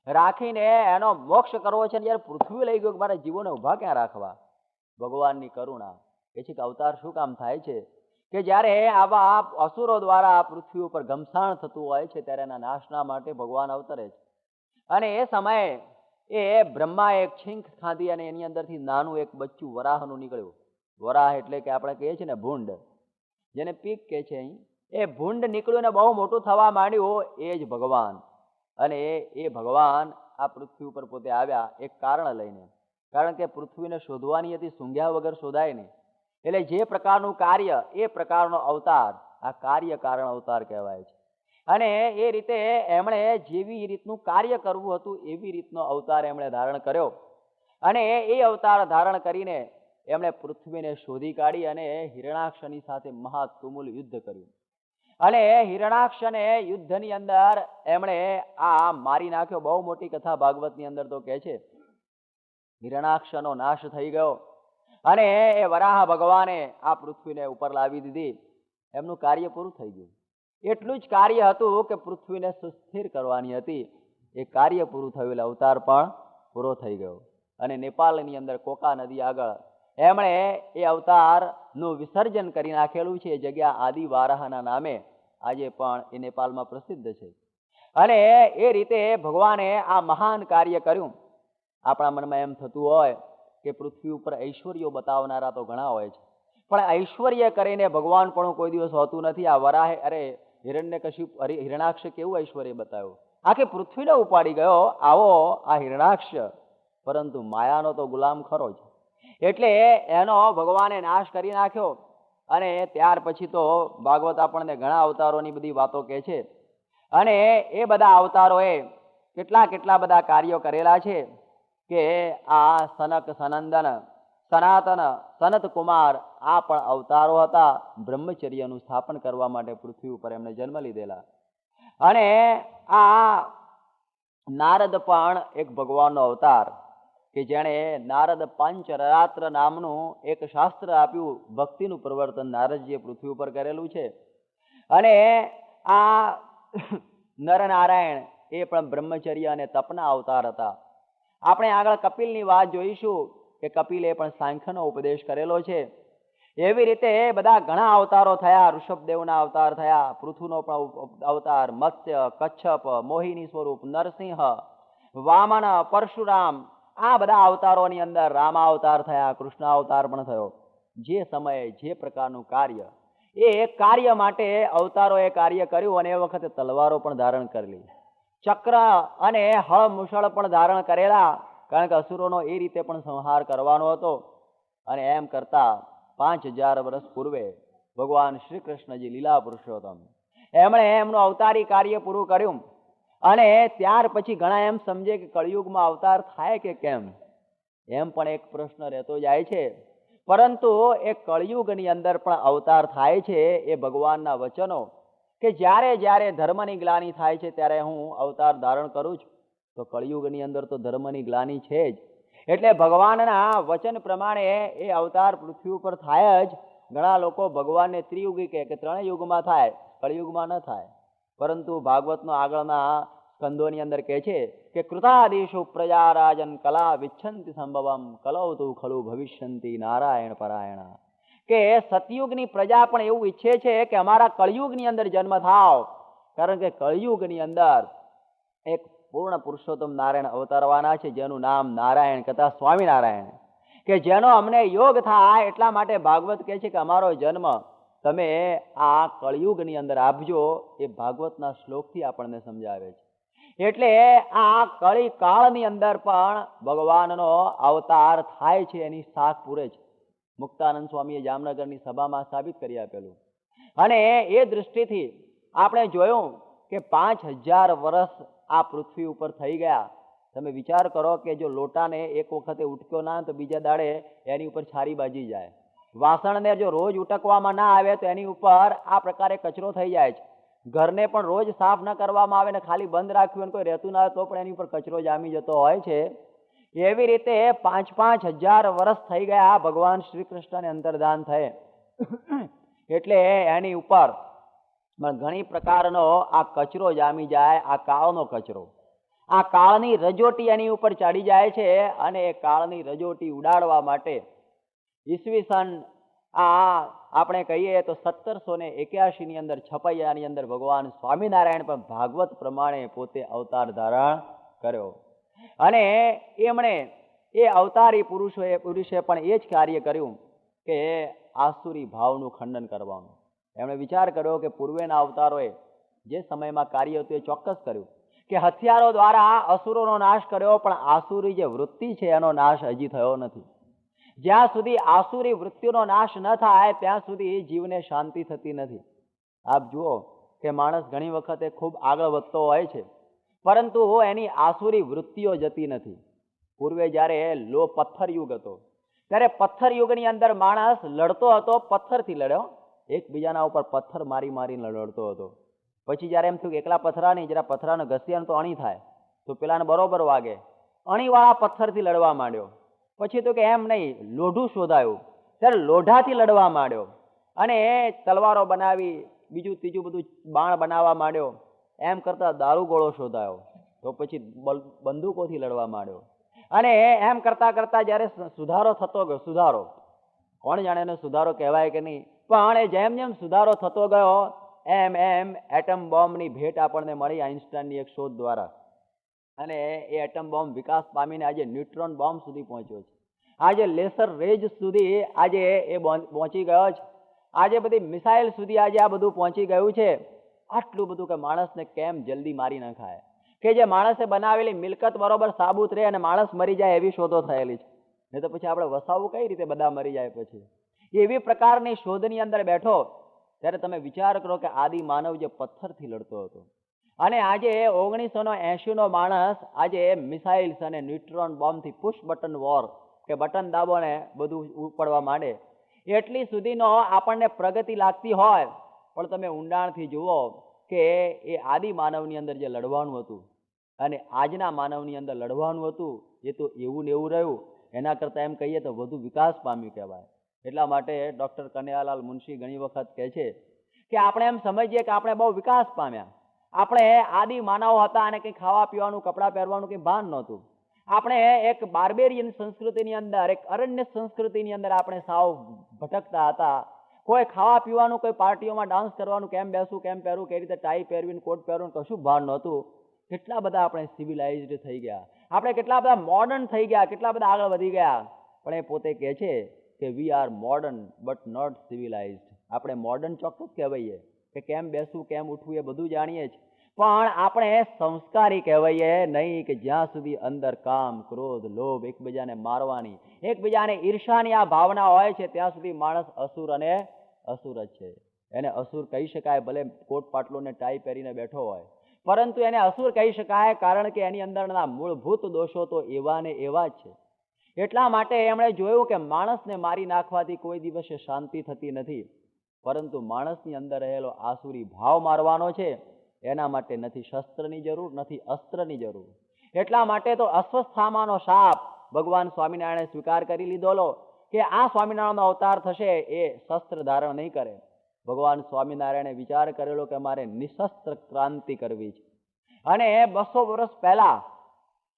રાખીને એનો મોક્ષ કરવો છે, જ્યારે પૃથ્વી લઈ ગયો, મારે જીવોને ઉભા ક્યાં રાખવા. ભગવાનની કરુણા એ છે કે અવતાર શું કામ થાય છે કે જ્યારે આવા અસુરો દ્વારા પૃથ્વી ઉપર ઘમસાણ થતું હોય છે, ત્યારે એના નાશના માટે ભગવાન અવતરે છે. અને એ સમયે એ બ્રહ્માએ એક છીંક ખાધી અને એની અંદરથી નાનું એક બચ્ચું વરાહનું નીકળ્યું. વરાહ એટલે કે આપણે કહીએ છીએ ને ભૂંડ, જેને પીક કહે છે અહીં. એ ભૂંડ નીકળ્યું ને બહુ મોટું થવા માંડ્યું. એ જ ભગવાન. અને એ ભગવાન આ પૃથ્વી ઉપર પોતે આવ્યા એક કારણ લઈને, કારણ કે પૃથ્વીને શોધવાની હતી, સૂંઘ્યા વગર શોધાય નહીં. એટલે જે પ્રકારનું કાર્ય, એ પ્રકારનો અવતાર આ કાર્ય કારણ અવતાર કહેવાય છે. અને એ રીતે એમણે જેવી રીતનું કાર્ય કરવું હતું એવી રીતનો અવતાર એમણે ધારણ કર્યો. અને એ અવતાર ધારણ કરીને એમણે પૃથ્વીને શોધી કાઢી અને હિરણાક્ષની સાથે મહાતુમુલ યુદ્ધ કર્યું. અને હિરણાક્ષને યુદ્ધની અંદર એમણે આ મારી નાખ્યો. બહુ મોટી કથા ભાગવતની અંદર તો કહે છે હિરણાક્ષનો નાશ થઈ ગયો અને એ વરાહ ભગવાને આ પૃથ્વીને ઉપર લાવી દીધી. એમનું કાર્ય પૂરું થઈ ગયું. એટલું જ કાર્ય હતું કે પૃથ્વીને સુસ્થિર કરવાની હતી. એ કાર્ય પૂરું થયું એટલે અવતાર પણ પૂરો થઈ ગયો. અને નેપાળની અંદર કોકા નદી આગળ એમણે એ અવતારનું વિસર્જન કરી નાખેલું છે. એ જગ્યા આદિવારાહના નામે આજે પણ એ નેપાળમાં પ્રસિદ્ધ છે. અને એ રીતે ભગવાને આ મહાન કાર્ય કર્યું. આપણા મનમાં એમ થતું હોય કે પૃથ્વી ઉપર ઐશ્વર્યો બતાવનારા તો ઘણા હોય છે, પણ ઐશ્વર્ય કરીને ભગવાન પણ કોઈ દિવસ હોતું નથી. આ વરાહે હિરણ્યકશિપુ હિરણાક્ષ કેવું ઐશ્વર્ય બતાવ્યું, આખી પૃથ્વીને ઉપાડી ગયો આવો આ હિરણાક્ષ, પરંતુ માયાનો તો ગુલામ ખરો જ. એટલે એનો ભગવાને નાશ કરી નાખ્યો. અને ત્યાર પછી તો ભાગવત આપણને ઘણા અવતારોની બધી વાતો કહે છે. અને એ બધા અવતારોએ કેટલા કેટલા બધા કાર્યો કરેલા છે કે આ સનક સનંદન સનાતન સનત કુમાર આ પણ અવતારો હતા. બ્રહ્મચર્યનું સ્થાપન કરવા માટે પૃથ્વી ઉપર એમને જન્મ લીધેલા. અને આ નારદ પણ એક ભગવાનનો અવતાર કે જેણે નારદ પંચરાત્ર નામનું એક શાસ્ત્ર આપ્યું. ભક્તિનું પ્રવર્તન નારદજીએ પૃથ્વી ઉપર કરેલું છે. અને આ નરનારાયણ એ પણ બ્રહ્મચર્ય અને તપના અવતાર હતા. આપણે આગળ કપિલની વાત જોઈશું કે કપિલે પણ સાંખ્યનો ઉપદેશ કરેલો છે. એવી રીતે બધા ઘણા અવતારો થયા. ઋષભદેવના અવતાર થયા, પૃથુનો પણ અવતાર, મત્સ્ય, કચ્છપ, મોહિની સ્વરૂપ, નરસિંહ, વામન, પરશુરામ, આ બધા અવતારોની અંદર રામાવતાર થયા, કૃષ્ણાવતાર પણ થયો. જે સમયે જે પ્રકારનું કાર્ય, એ કાર્ય માટે અવતારોએ કાર્ય કર્યું. અને એ વખતે તલવારો પણ ધારણ કરેલી, ચક્ર અને હળ મુસળ પણ ધારણ કરેલા, કારણ કે અસુરોનો એ રીતે પણ સંહાર કરવાનો હતો. અને એમ કરતા 5000 વર્ષ પૂર્વે ભગવાન શ્રી કૃષ્ણજી લીલા પુરુષોત્તમ એમણે એમનું અવતારી કાર્ય પૂરું કર્યું. અને ત્યાર પછી ઘણા એમ સમજે કે કળિયુગમાં અવતાર થાય કે કેમ, એમ પણ એક પ્રશ્ન રહેતો જાય છે. પરંતુ એ કળિયુગની અંદર પણ અવતાર થાય છે. એ ભગવાનના વચનો કે જ્યારે જ્યારે ધર્મની ગ્લાનિ થાય છે ત્યારે હું અવતાર ધારણ કરું છું. તો કળિયુગની અંદર તો ધર્મની ગ્લાનિ છે જ. એટલે ભગવાનના વચન પ્રમાણે એ અવતાર પૃથ્વી ઉપર થાય જ. ઘણા લોકો ભગવાનને ત્રિયુગી કહે કે 3 યુગમાં થાય, કળિયુગમાં ન થાય. પરંતુ ભાગવતનો આગળના સ્કંદોની અંદર કહે છે કે કૃતાદિષુ પ્રજારાજન કલા વિચ્છંતિ સંભવમ કલૌતુ ખલુ ભવિષ્યંતિ નારાયણ પરાયણ. કે સતયુગની પ્રજા પણ એવું ઈચ્છે છે કે અમારા કળિયુગની અંદર જન્મ થાવ, કારણ કે કળિયુગની અંદર એક પૂર્ણ પુરુષોત્તમ નારાયણ અવતરવાના છે, જેનું નામ નારાયણ કથા સ્વામિનારાયણ, કે જેનો અમને યોગ થાય. એટલા માટે ભાગવત કહે છે કે અમારો જન્મ તમે આ કળિયુગની અંદર આપજો. એ ભાગવતના શ્લોકથી આપણને સમજાવે છે. એટલે આ કળી કાળની અંદર પણ ભગવાનનો અવતાર થાય છે, એની સાખ પૂરે છે. મુક્તાનંદ સ્વામીએ જામનગરની સભામાં સાબિત કરી આપેલું. અને એ દૃષ્ટિથી આપણે જોયું કે 5000 વર્ષ આ પૃથ્વી ઉપર થઈ ગયા. તમે વિચાર કરો કે જો લોટાને એક વખતે ઉટક્યો ના તો બીજા દાડે એની ઉપર છારી બાજી જાય. વાસણને જો રોજ ઉટકવામાં ના આવે તો એની ઉપર આ પ્રકારે કચરો થઈ જાય છે. ઘરને પણ રોજ સાફ ન કરવામાં આવે ને ખાલી બંધ રાખ્યું કોઈ રહેતું ના હોય તો પણ એની ઉપર કચરો જામી જતો હોય છે. એવી રીતે 5000 વર્ષ થઈ ગયા ભગવાન શ્રી કૃષ્ણને અંતર્ધાન થયે. એટલે એની ઉપર ઘણી પ્રકારનો આ કચરો જામી જાય, આ કાળનો કચરો, આ કાળની રજોટી એની ઉપર ચડી જાય છે. અને એ કાળની રજોટી ઉડાડવા માટે ઈસવીસન આપણે કહીએ તો 1781 ની અંદર છપૈયાની અંદર ભગવાન સ્વામિનારાયણ પણ ભાગવત પ્રમાણે પોતે અવતાર ધારણ કર્યો. અને એમણે એ અવતારી પુરુષે પણ એ જ કાર્ય કર્યું કે આસુરી ભાવનું ખંડન કરવાનું. એમણે વિચાર કર્યો કે પૂર્વેના અવતારોએ જે સમયમાં કાર્ય હતું એ ચોક્કસ કર્યું કે હથિયારો દ્વારા અસુરોનો નાશ કર્યો, પણ આસુરી જે વૃત્તિ છે એનો નાશ હજી થયો નથી. જ્યાં સુધી આસુરી વૃત્તિનો નાશ ન થાય ત્યાં સુધી જીવને શાંતિ થતી નથી. આપ જુઓ કે માણસ ઘણી વખતે ખૂબ આગળ વધતો હોય છે, પરંતુ એની આસુરી વૃત્તિઓ જતી નથી. પૂર્વે જ્યારે પથ્થર યુગ હતો ત્યારે પથ્થર યુગની અંદર માણસ લડતો હતો, પથ્થરથી લડ્યો, એકબીજાના ઉપર પથ્થર મારી મારીને લડતો હતો. પછી જ્યારે એમ થયું કે એકલા પથરા નહીં, જરા પથરાને ઘસ્યાને તો અણી થાય, તો પેલાને બરોબર વાગે, અણીવાળા પથ્થરથી લડવા માંડ્યો. પછી તો કે એમ નહીં, લોઢું શોધાયું, ત્યારે લોઢાથી લડવા માંડ્યો. અને તલવારો બનાવી, બીજું ત્રીજું બધું બાણ બનાવવા માંડ્યો. એમ કરતા દારૂગોળો શોધાયો, તો પછી બંદૂકોથી લડવા માંડ્યો. અને એમ કરતા કરતા જ્યારે સુધારો થતો ગયો, સુધારો કોણ જાણે એનો સુધારો કહેવાય કે નહીં, પણ એ જેમ જેમ સુધારો થતો ગયો એમ એમ એટમ બોમ્બની ભેટ આપણને મળી આઇન્સ્ટાઈનની એક શોધ દ્વારા. અને એ એટમ બોમ્બ વિકાસ પામીને આજે ન્યુટ્રોન બોમ્બ સુધી પહોંચ્યો છે. આજે લેસર રેજ સુધી આજે એ પહોંચી ગયો છે. આજે બધી મિસાઇલ સુધી આજે આ બધું પહોંચી ગયું છે. આટલું બધું કે માણસને કેમ જલ્દી મારી નખાય, કે જે માણસે બનાવેલી મિલકત બરોબર સાબુત રહે અને માણસ મરી જાય એવી શોધો થયેલી છે. નહીં તો પછી આપણે વસાવવું કઈ રીતે, બધા મરી જાય પછી. એવી પ્રકારની શોધની અંદર બેઠો ત્યારે તમે વિચાર કરો કે આદિ માનવ જે પથ્થરથી લડતો હતો અને આજે 1980 માણસ આજે મિસાઇલ્સ અને ન્યુટ્રોન બોમ્બથી પુશ બટન વોર, કે બટન દાબો ને બધું ઉપડવા માંડે, એટલી સુધીનો આપણને પ્રગતિ લાગતી હોય, પણ તમે ઊંડાણથી જુઓ કે એ આદિ માનવની અંદર જે લડવાનું હતું અને આજના માનવની અંદર લડવાનું હતું એ તો એવું ને એવું રહ્યું. એના કરતાં એમ કહીએ તો વધુ વિકાસ પામ્યું કહેવાય. એટલા માટે ડૉક્ટર કનૈયાલાલ મુનશી ઘણી વખત કહે છે કે આપણે એમ સમજીએ કે આપણે બહુ વિકાસ પામ્યા. આપણે આદિ માનવ હતા અને કંઈ ખાવા પીવાનું, કપડાં પહેરવાનું કંઈ ભાન નહોતું. આપણે એક બાર્બેરિયન સંસ્કૃતિની અંદર, એક અરણ્ય સંસ્કૃતિની અંદર આપણે સાવ ભટકતા હતા. કોઈ ખાવા પીવાનું, કોઈ પાર્ટીઓમાં ડાન્સ કરવાનું, કેમ બેસવું, કેમ પહેરવું, કઈ રીતે ટાઈ પહેરવીને કોટ પહેરવું, કશું ભાન નહોતું. કેટલા બધા આપણે સિવિલાઇઝડ થઈ ગયા, આપણે કેટલા બધા મોડર્ન થઈ ગયા, કેટલા બધા આગળ વધી ગયા. પણ એ પોતે કહે છે કે we are modern but not civilized. આપણે મોડર્ન ચોક્કસ કહેવાઈએ કે કેમ બેસવું, કેમ ઉઠવું એ બધું જાણીએ છીએ, પણ આપણે સંસ્કારી કહેવાઈએ નહીં, કે જ્યાં સુધી અંદર કામ, ક્રોધ, લોભ, એકબીજાને મારવાની, એકબીજાને ઈર્ષાની આ ભાવના હોય છે, ત્યાં સુધી માણસ અસુર અને અસુર જ છે. એને અસુર કહી શકાય, ભલે કોટ પાટલો ને ટાઈ પહેરીને બેઠો હોય, પરંતુ એને અસુર કહી શકાય, કારણ કે એની અંદરના મૂળભૂત દોષો તો એવા ને એવા જ છે. એટલા માટે એમણે જોયું કે માણસને મારી નાખવાથી કોઈ દિવસે શાંતિ થતી નથી, પરંતુ માણસની અંદર રહેલો આસુરી ભાવ મારવાનો છે, એના માટે નથી શસ્ત્રની જરૂર, નથી અસ્ત્રની જરૂર. એટલા માટે તો અસ્વસ્થામાનો શાપ ભગવાન સ્વામિનારાયણે સ્વીકાર કરી લીધોલો કે આ સ્વામિનારાયણનો અવતાર થશે એ શસ્ત્ર ધારણ નહીં કરે. ભગવાન સ્વામિનારાયણે વિચાર કરેલો કે મારે નિશસ્ત્ર ક્રાંતિ કરવી છે, અને 200 વર્ષ પહેલા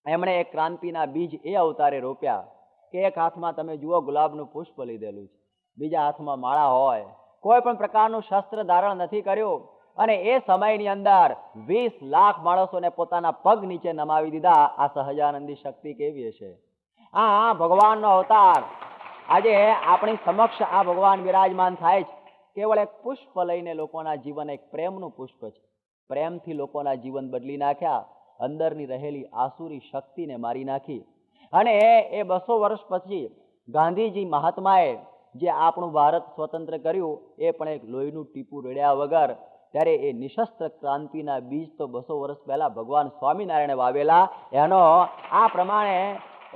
એમણે એક ક્રાંતિના બીજ એ અવતારે રોપ્યા કે એક હાથમાં તમે જુઓ ગુલાબનું પુષ્પ લીધેલું છે, બીજા હાથમાં માળા હોય, કોઈ પણ પ્રકારનું શસ્ત્ર ધારણ નથી કર્યું, અને એ સમયની અંદર 20 લાખ માણસોને પોતાના પગ નીચે નમાવી દીધા. આ સહજાનંદી શક્તિ કેવી હશે! આ ભગવાનનો અવતાર આજે આપણી સમક્ષ આ ભગવાન વિરાજમાન થાય છે. કેવળ એક પુષ્પ લઈને લોકોના જીવન, એક પ્રેમનું પુષ્પ છે, પ્રેમથી લોકોના જીવન બદલી નાખ્યા, અંદરની રહેલી આસુરી શક્તિને મારી નાખી. અને એ 200 વર્ષ પછી ગાંધીજી મહાત્માએ જે આપણું ભારત સ્વતંત્ર કર્યું, એ પણ એક લોહીનું ટીપું રેડ્યા વગર, ત્યારે એ નિશસ્ત્ર ક્રાંતિના બીજ તો 200 વર્ષ પહેલા ભગવાન સ્વામિનારાયણે વાવેલા. એનો આ પ્રમાણે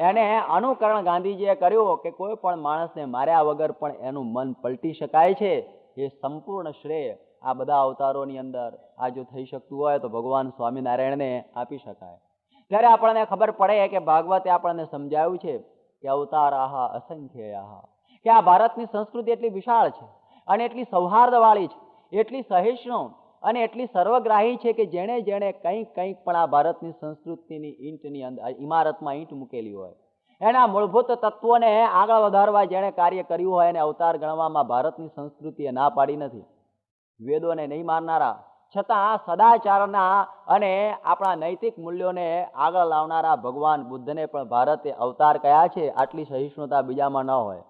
એને અનુકરણ ગાંધીજીએ કર્યું કે કોઈ પણ માણસને માર્યા વગર પણ એનું મન પલટી શકાય છે. એ સંપૂર્ણ શ્રેય આ બધા અવતારોની અંદર આ જો થઈ શકતું હોય તો ભગવાન સ્વામિનારાયણને આપી શકાય. ત્યારે આપણને ખબર પડે કે ભાગવતે આપણને સમજાવ્યું છે કે અવતાર આહા અસંખ્ય આહા, કે આ ભારતની સંસ્કૃતિ એટલી વિશાળ છે અને એટલી સૌહાર્દવાળી છે, એટલી સહિષ્ણુ અને એટલી સર્વગ્રાહી છે કે જેણે જેણે કંઈક કંઈક પણ આ ભારતની સંસ્કૃતિની ઈંટની અંદર, ઇમારતમાં ઈંટ મૂકેલી હોય, એના મૂળભૂત તત્વોને આગળ વધારવા જેણે કાર્ય કર્યું હોય એને અવતાર ગણવામાં ભારતની સંસ્કૃતિએ ના પાડી નથી. વેદોને નહીં માનનારા, છતાં સદાચારના અને આપણા નૈતિક મૂલ્યોને આગળ લાવનારા ભગવાન બુદ્ધને પણ ભારતે અવતાર કયા છે. આટલી સહિષ્ણુતા બીજામાં ન હોય.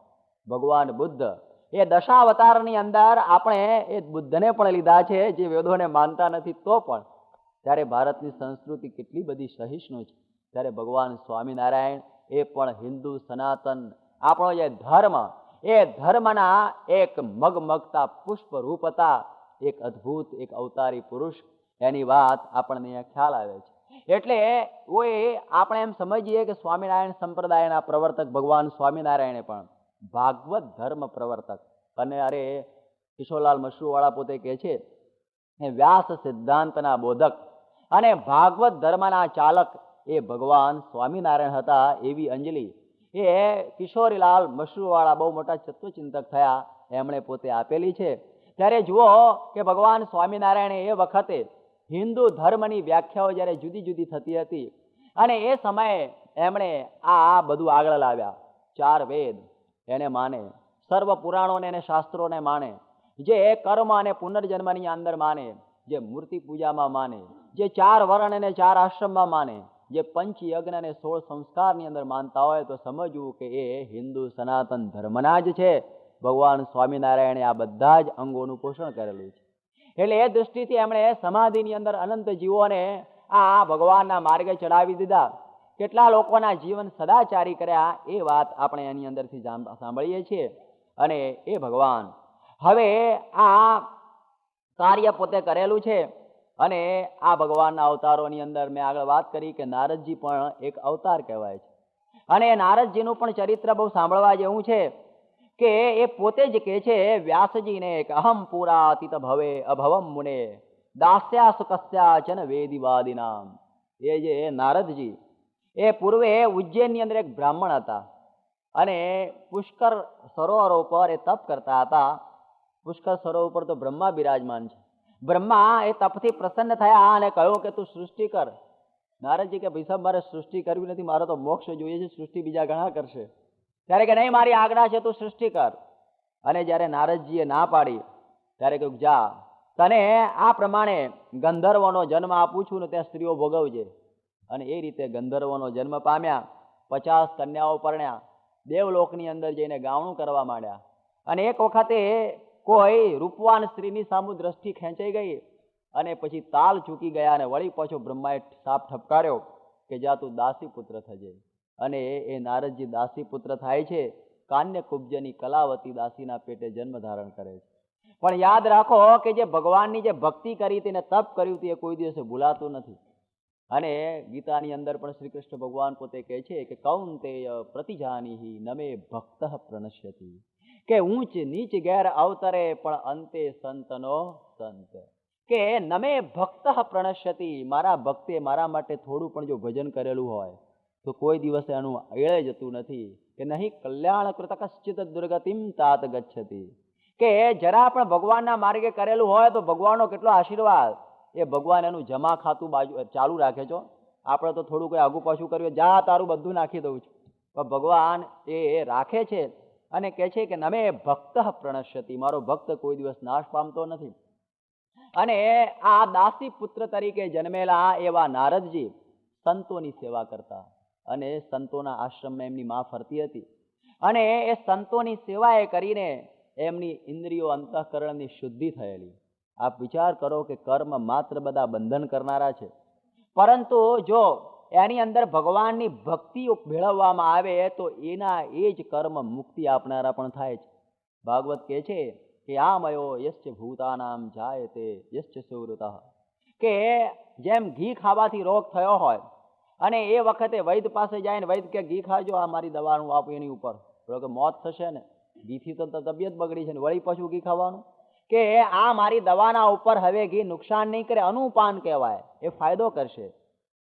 ભગવાન બુદ્ધ એ દશાવતારની અંદર આપણે એ બુદ્ધને પણ લીધા છે, જે વેદોને માનતા નથી તો પણ. ત્યારે ભારતની સંસ્કૃતિ કેટલી બધી સહિષ્ણુ છે, ત્યારે ભગવાન સ્વામિનારાયણ એ પણ હિન્દુ સનાતન આપણો જે ધર્મ, એ ધર્મના એક મગમગતા પુષ્પ રૂપ હતા, એક અદ્ભુત, એક અવતારી પુરુષ. એની વાત આપણને અહીંયા ખ્યાલ આવે છે. એટલે આપણે એમ સમજીએ કે સ્વામિનારાયણ સંપ્રદાયના પ્રવર્તક ભગવાન સ્વામિનારાયણે પણ ભાગવત ધર્મ પ્રવર્તક, અને અરે કિશોરલાલ મશરૂવાળા પોતે કહે છે એ વ્યાસ સિદ્ધાંતના બોધક અને ભાગવત ધર્મના ચાલક એ ભગવાન સ્વામિનારાયણ હતા. એવી અંજલિ એ કિશોરીલાલ મશરૂવાળા બહુ મોટા તત્વચિંતક થયા, એમણે પોતે આપેલી છે. ત્યારે જુઓ કે ભગવાન સ્વામિનારાયણે એ વખતે હિન્દુ ધર્મની વ્યાખ્યાઓ જ્યારે જુદી જુદી થતી હતી, અને એ સમયે એમણે આ બધું આગળ લાવ્યા. 4 વેદ એને માને, સર્વ પુરાણોને અને શાસ્ત્રોને માને, જે કર્મ અને પુનર્જન્મની અંદર માને, જે મૂર્તિ પૂજામાં માને, જે 4 વર્ણ અને 4 આશ્રમમાં માને, જે પંચ યજ્ઞ અને 16 સંસ્કારની અંદર માનતા હોય તો સમજવું કે એ હિન્દુ સનાતન ધર્મના જ છે. ભગવાન સ્વામિનારાયણે આ બધા જ અંગોનું પોષણ કરેલું છે. એટલે એ દૃષ્ટિથી એમણે સમાધિની અંદર અનંત જીવોને આ ભગવાનના માર્ગે ચડાવી દીધા. કેટલા લોકોના જીવન સદાચારી કર્યા એ વાત આપણે એની અંદરથી સાંભળીએ છીએ. અને એ ભગવાન હવે આ કાર્ય પોતે કરેલું છે. અને આ ભગવાનના અવતારોની અંદર મેં આગળ વાત કરી કે નારદજી પણ એક અવતાર કહેવાય છે. અને નારદજીનું પણ ચરિત્ર બહુ સાંભળવા જેવું છે કે એ પોતે જ કહે છે વ્યાસજીને કે અહમ પુરાતીત ભવે અભવમ મુને દાસ્યા સુકસ્યા ચન વેદિવાદિનામ. એ જે નારદજી એ પૂર્વે ઉજ્જૈનની અંદર એક બ્રાહ્મણ હતા અને પુષ્કર સરોવર ઉપર એ તપ કરતા હતા. પુષ્કર સરોવર ઉપર તો બ્રહ્મા બિરાજમાન છે. બ્રહ્મા એ તપથી પ્રસન્ન થયા અને કહ્યું કે તું સૃષ્ટિ કર. નારદજી કે ભાઈ સાહેબ મારે સૃષ્ટિ કરવી નથી, મારે તો મોક્ષ જોઈએ છે, સૃષ્ટિ બીજા ઘણા કરશે. ત્યારે કે નહીં, મારી આજ્ઞા છે, તું સૃષ્ટિ કર. અને જ્યારે નારદજીએ ના પાડી ત્યારે કહ્યું જા, તને આ પ્રમાણે ગંધર્વનો જન્મ આપું છું ને ત્યાં સ્ત્રીઓ ભોગવજે. અને એ રીતે ગંધર્વનો જન્મ પામ્યા, 50 કન્યાઓ પરણ્યા, દેવલોકની અંદર જઈને ગાવણું કરવા માંડ્યા. અને એક વખતે કોઈ રૂપવાન સ્ત્રીની સામુ દ્રષ્ટિ ખેંચાઈ ગઈ અને પછી તાલ ચૂકી ગયા અને વળી પાછો બ્રહ્માએ સાપ ઠપકાર્યો કે જા તું દાસી પુત્ર થજે. અને એ નારદજી દાસી પુત્ર થાય છે. કાન્ય કુબ્જની કલાવતી દાસીના પેટે જન્મ ધારણ કરે છે. પણ યાદ રાખો કે જે ભગવાનની જે ભક્તિ કરી હતી ને તપ કર્યું હતું એ કોઈ દિવસે ભૂલાતું નથી. અને ગીતાની અંદર પણ શ્રી કૃષ્ણ ભગવાન પોતે કહે છે કે કૌંતેય પ્રતિજાનીહિ નમે ભક્ત પ્રણશ્યતિ, કે ઊંચ નીચ ઘેર અવતરે પણ અંતે સંતનો સંત. કે નમે ભક્ત પ્રણશ્યતિ, મારા ભક્તે મારા માટે થોડું પણ જો ભજન કરેલું હોય તો કોઈ દિવસે એનું એળે જતું નથી. કે નહીં કલ્યાણ કૃત કશ્ચિત દુર્ગતિમ તાત ગચ્છતિ, કે જરા પણ ભગવાનના માર્ગે કરેલું હોય તો ભગવાનનો કેટલો આશીર્વાદ. એ ભગવાન એનું જમા ખાતું બાજુ ચાલુ રાખે છો. આપણે તો થોડું કોઈ આગું પાછું કર્યું, જા તારું બધું નાખી દઉં છું. પણ ભગવાન એ રાખે છે અને કહે છે કે નમે ભક્ત પ્રણશ્યતિ, મારો ભક્ત કોઈ દિવસ નાશ પામતો નથી. અને આ દાસી પુત્ર તરીકે જન્મેલા એવા નારદજી સંતોની સેવા કરતા અને સંતોના આશ્રમમાં એમની માં ફરતી હતી. અને એ સંતોની સેવા એ કરીને એમની ઇન્દ્રિયો અંતઃકરણની શુદ્ધિ થયેલી. આપ વિચાર કરો કે કર્મ માત્ર બધા બંધન કરનારા છે, પરંતુ જો એની અંદર ભગવાનની ભક્તિ ભેળવવામાં આવે તો એના એ જ કર્મ મુક્તિ આપનારા પણ થાય છે. ભાગવત કહે છે કે આમયો યશ્ચ ભૂતાનામ જાયતે યશ્ચ સુવૃતઃ, કે જેમ ઘી ખાવાથી રોગ થયો હોય અને એ વખતે વૈદ્ય પાસે જાય ને વૈદ્ય કે ઘી ખાજો, આ મારી દવાનું આપું એની ઉપર, કે મોત થશે ને, ઘીથી તો તબિયત બગડી છે ને વળી પાછું ઘી ખાવાનું, કે આ મારી દવાના ઉપર હવે ઘી નુકસાન નહીં કરે, અનુપાન કહેવાય, એ ફાયદો કરશે.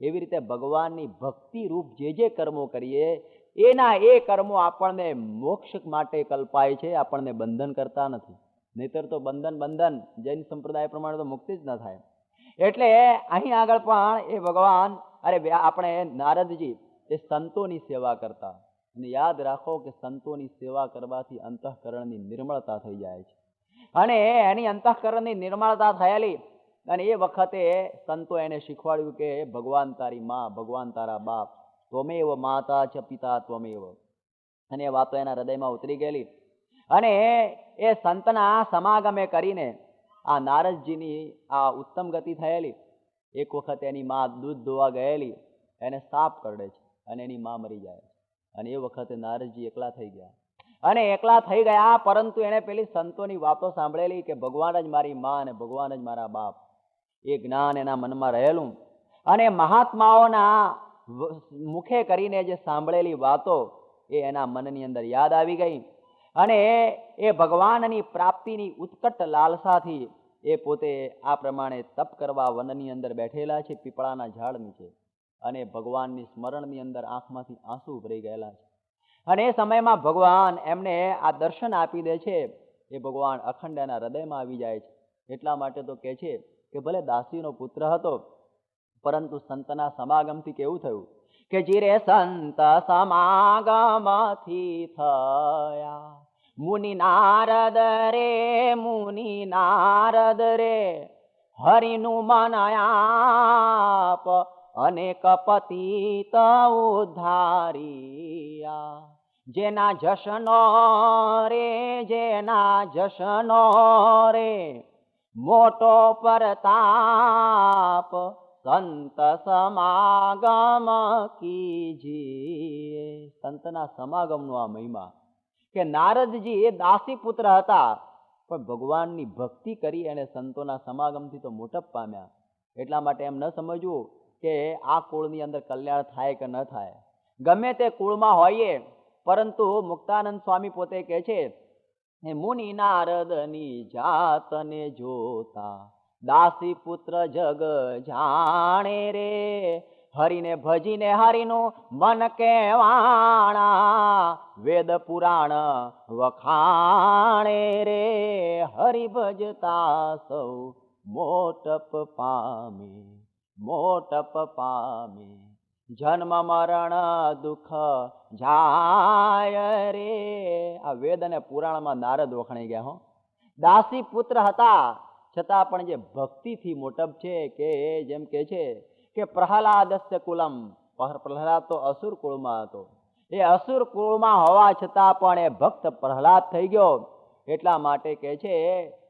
એવી રીતે ભગવાનની ભક્તિ રૂપ જે જે કર્મો કરીએ એના એ કર્મો આપણને મોક્ષ માટે કલ્પાય છે, આપણને બંધન કરતા નથી. નહીતર તો બંધન જૈન સંપ્રદાય પ્રમાણે તો મુક્તિ જ ન થાય. એટલે અહીં આગળ પણ એ ભગવાન આપણે નારદજી એ સંતોની સેવા કરતા. અને યાદ રાખો કે સંતોની સેવા કરવાથી અંતઃકરણની નિર્મળતા થઈ જાય છે. અને એની અંતઃકરણની નિર્મળતા થયેલી અને એ વખતે સંતો એને શીખવાડ્યું કે ભગવાન તારી માં, ભગવાન તારા બાપ, ત્વમેવ માતા ચ પિતા ત્વમેવ. અને એ વાતો એના હૃદયમાં ઉતરી ગયેલી. અને એ સંતના સમાગમે કરીને આ નારદજીની આ ઉત્તમ ગતિ થયેલી. એક વખત એની માં દૂધ ધોવા ગયેલી, એને સાપ કરડે છે અને એની માં મરી જાય છે. અને એ વખતે નારદજી એકલા થઈ ગયા. અને એકલા થઈ ગયા, પરંતુ એને પેલી સંતોની વાતો સાંભળેલી કે ભગવાન જ મારી માં અને ભગવાન જ મારા બાપ. એ જ્ઞાન એના મનમાં રહેલું અને મહાત્માઓના મુખે કરીને જે સાંભળેલી વાતો એ એના મનની અંદર યાદ આવી ગઈ. અને એ ભગવાનની પ્રાપ્તિની ઉત્કટ લાલસાથી એ પોતે આ પ્રમાણે તપ કરવા વનની અંદર બેઠેલા છે, પીપળાના ઝાડ નીચે. અને ભગવાનની સ્મરણની અંદર આંખમાંથી આંસુ ભરાઈ ગયેલા છે. અને એ સમયમાં ભગવાન એમને આ દર્શન આપી દે છે. એ ભગવાન અખંડ એના હૃદયમાં આવી જાય છે. એટલા માટે તો કહે છે કે ભલે દાસીનો પુત્ર હતો, પરંતુ સંતના સમાગમથી કેવું થયું કે જીરે સંત સમાગમથી થયા મુનિ નારદ રે હરિનું મન આપ અનેક પતિત ઉદ્ધારિયા જેના જશનો રે મોટો પરતાપ સંત સમાગમ કીજીએ. સંતના સમાગમનો આ મહિમા કે નારદજી એ દાસી પુત્ર હતા પણ ભગવાનની ભક્તિ કરી અને સંતોના સમાગમથી તો મોટપ પામ્યા. એટલા માટે એમ ન સમજવું કે આ કુળની અંદર કલ્યાણ થાય કે ન થાય. ગમે તે કુળમાં હોઈએ, પરંતુ મુક્તાનંદ સ્વામી પોતે કહે છે મુનિ નારદની જાતને જોતા દાસી પુત્ર જગ જાણે રે હરિને ભજીને હરિનું મન કેવાણા વેદ પુરાણ વખાણે રે હરિ ભજતા સૌ મોટપ પામે જન્મ મરણ દુઃખ જાય રે. આ વેદ અને પુરાણમાં નારદ વખણાઈ ગયા હો. દાસી પુત્ર હતા છતાં પણ જે ભક્તિથી મોટપ છે કે જેમ કે છે કે પ્રહલાદસ્ય કુલમ, પ્રહલાદ તો અસુર કુળમાં હતો. એ અસુર કુળમાં હોવા છતાં પણ એ ભક્ત પ્રહલાદ થઈ ગયો. એટલા માટે કહે છે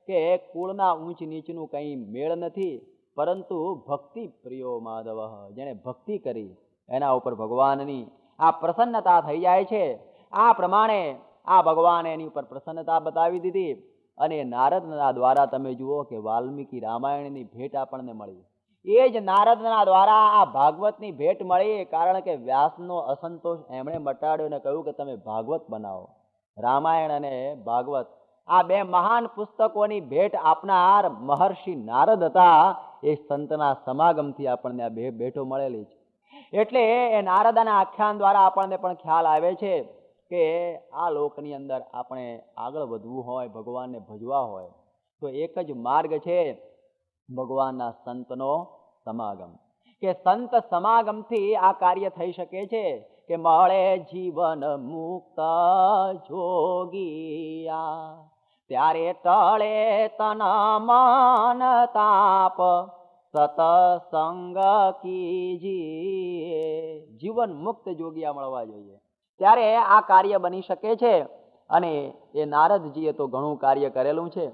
કે કુળના ઊંચ નીચનું કંઈ મેળ નથી, પરંતુ ભક્તિ પ્રિયો માધવ, જેને ભક્તિ કરી એના ઉપર ભગવાનની આ પ્રસન્નતા થઈ જાય છે. આ પ્રમાણે આ ભગવાને એની ઉપર પ્રસન્નતા બતાવી દીધી અને નારદના દ્વારા તમે જુઓ કે વાલ્મીકી રામાયણની ભેટ આપણને મળી. એ જ નારદના દ્વારા આ ભાગવતની ભેટ મળી, કારણ કે વ્યાસનો અસંતોષ એમણે મટાડ્યો અને કહ્યું કે તમે ભાગવત બનાવો. રામાયણ અને ભાગવત આ બે મહાન પુસ્તકોની ભેટ આપનાર મહર્ષિ નારદ હતા. એ સંતના સમાગમથી આપણને આ બે ભેટો મળેલી છે. એટલે એ નારદાના આખ્યાન દ્વારા આપણને પણ ખ્યાલ આવે છે કે આ લોકની અંદર આપણે આગળ વધવું હોય, ભગવાનને ભજવા હોય, તો એક જ માર્ગ છે ભગવાનના સંતનો સમાગમ. કે સંત સમાગમથી આ કાર્ય થઈ શકે છે કે મળે જીવન મુક્ત જોગિયા ત્યારે ટળે તન મન તાપ સતસંગ કીજીએ. જીવન મુક્ત જોગિયા મળવા જોઈએ ત્યારે આ કાર્ય બની શકે છે. અને એ નારદજીએ તો ઘણું કાર્ય કરેલું છે.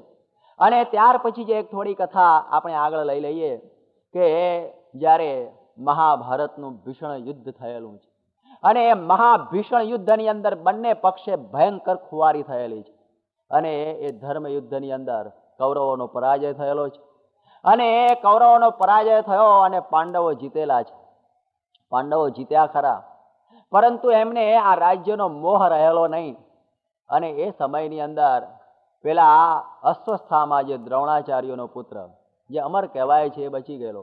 અને ત્યાર પછી જે એક થોડી કથા આપણે આગળ લઈ લઈએ કે જ્યારે મહાભારતનું ભીષણ યુદ્ધ થયેલું છે અને એ મહાભીષણ યુદ્ધની અંદર બંને પક્ષે ભયંકર ખુવારી થયેલી છે અને એ ધર્મ યુદ્ધની અંદર કૌરવોનો પરાજય થયેલો છે. અને એ કૌરવોનો પરાજય થયો અને પાંડવો જીતેલા છે. પાંડવો જીત્યા ખરા, પરંતુ એમને આ રાજ્યનો મોહ રહેલો નહીં. અને એ સમયની અંદર પેલા અશ્વસ્થામાં જે દ્રોણાચાર્યનો પુત્ર જે અમર કહેવાય છે એ બચી ગયેલો.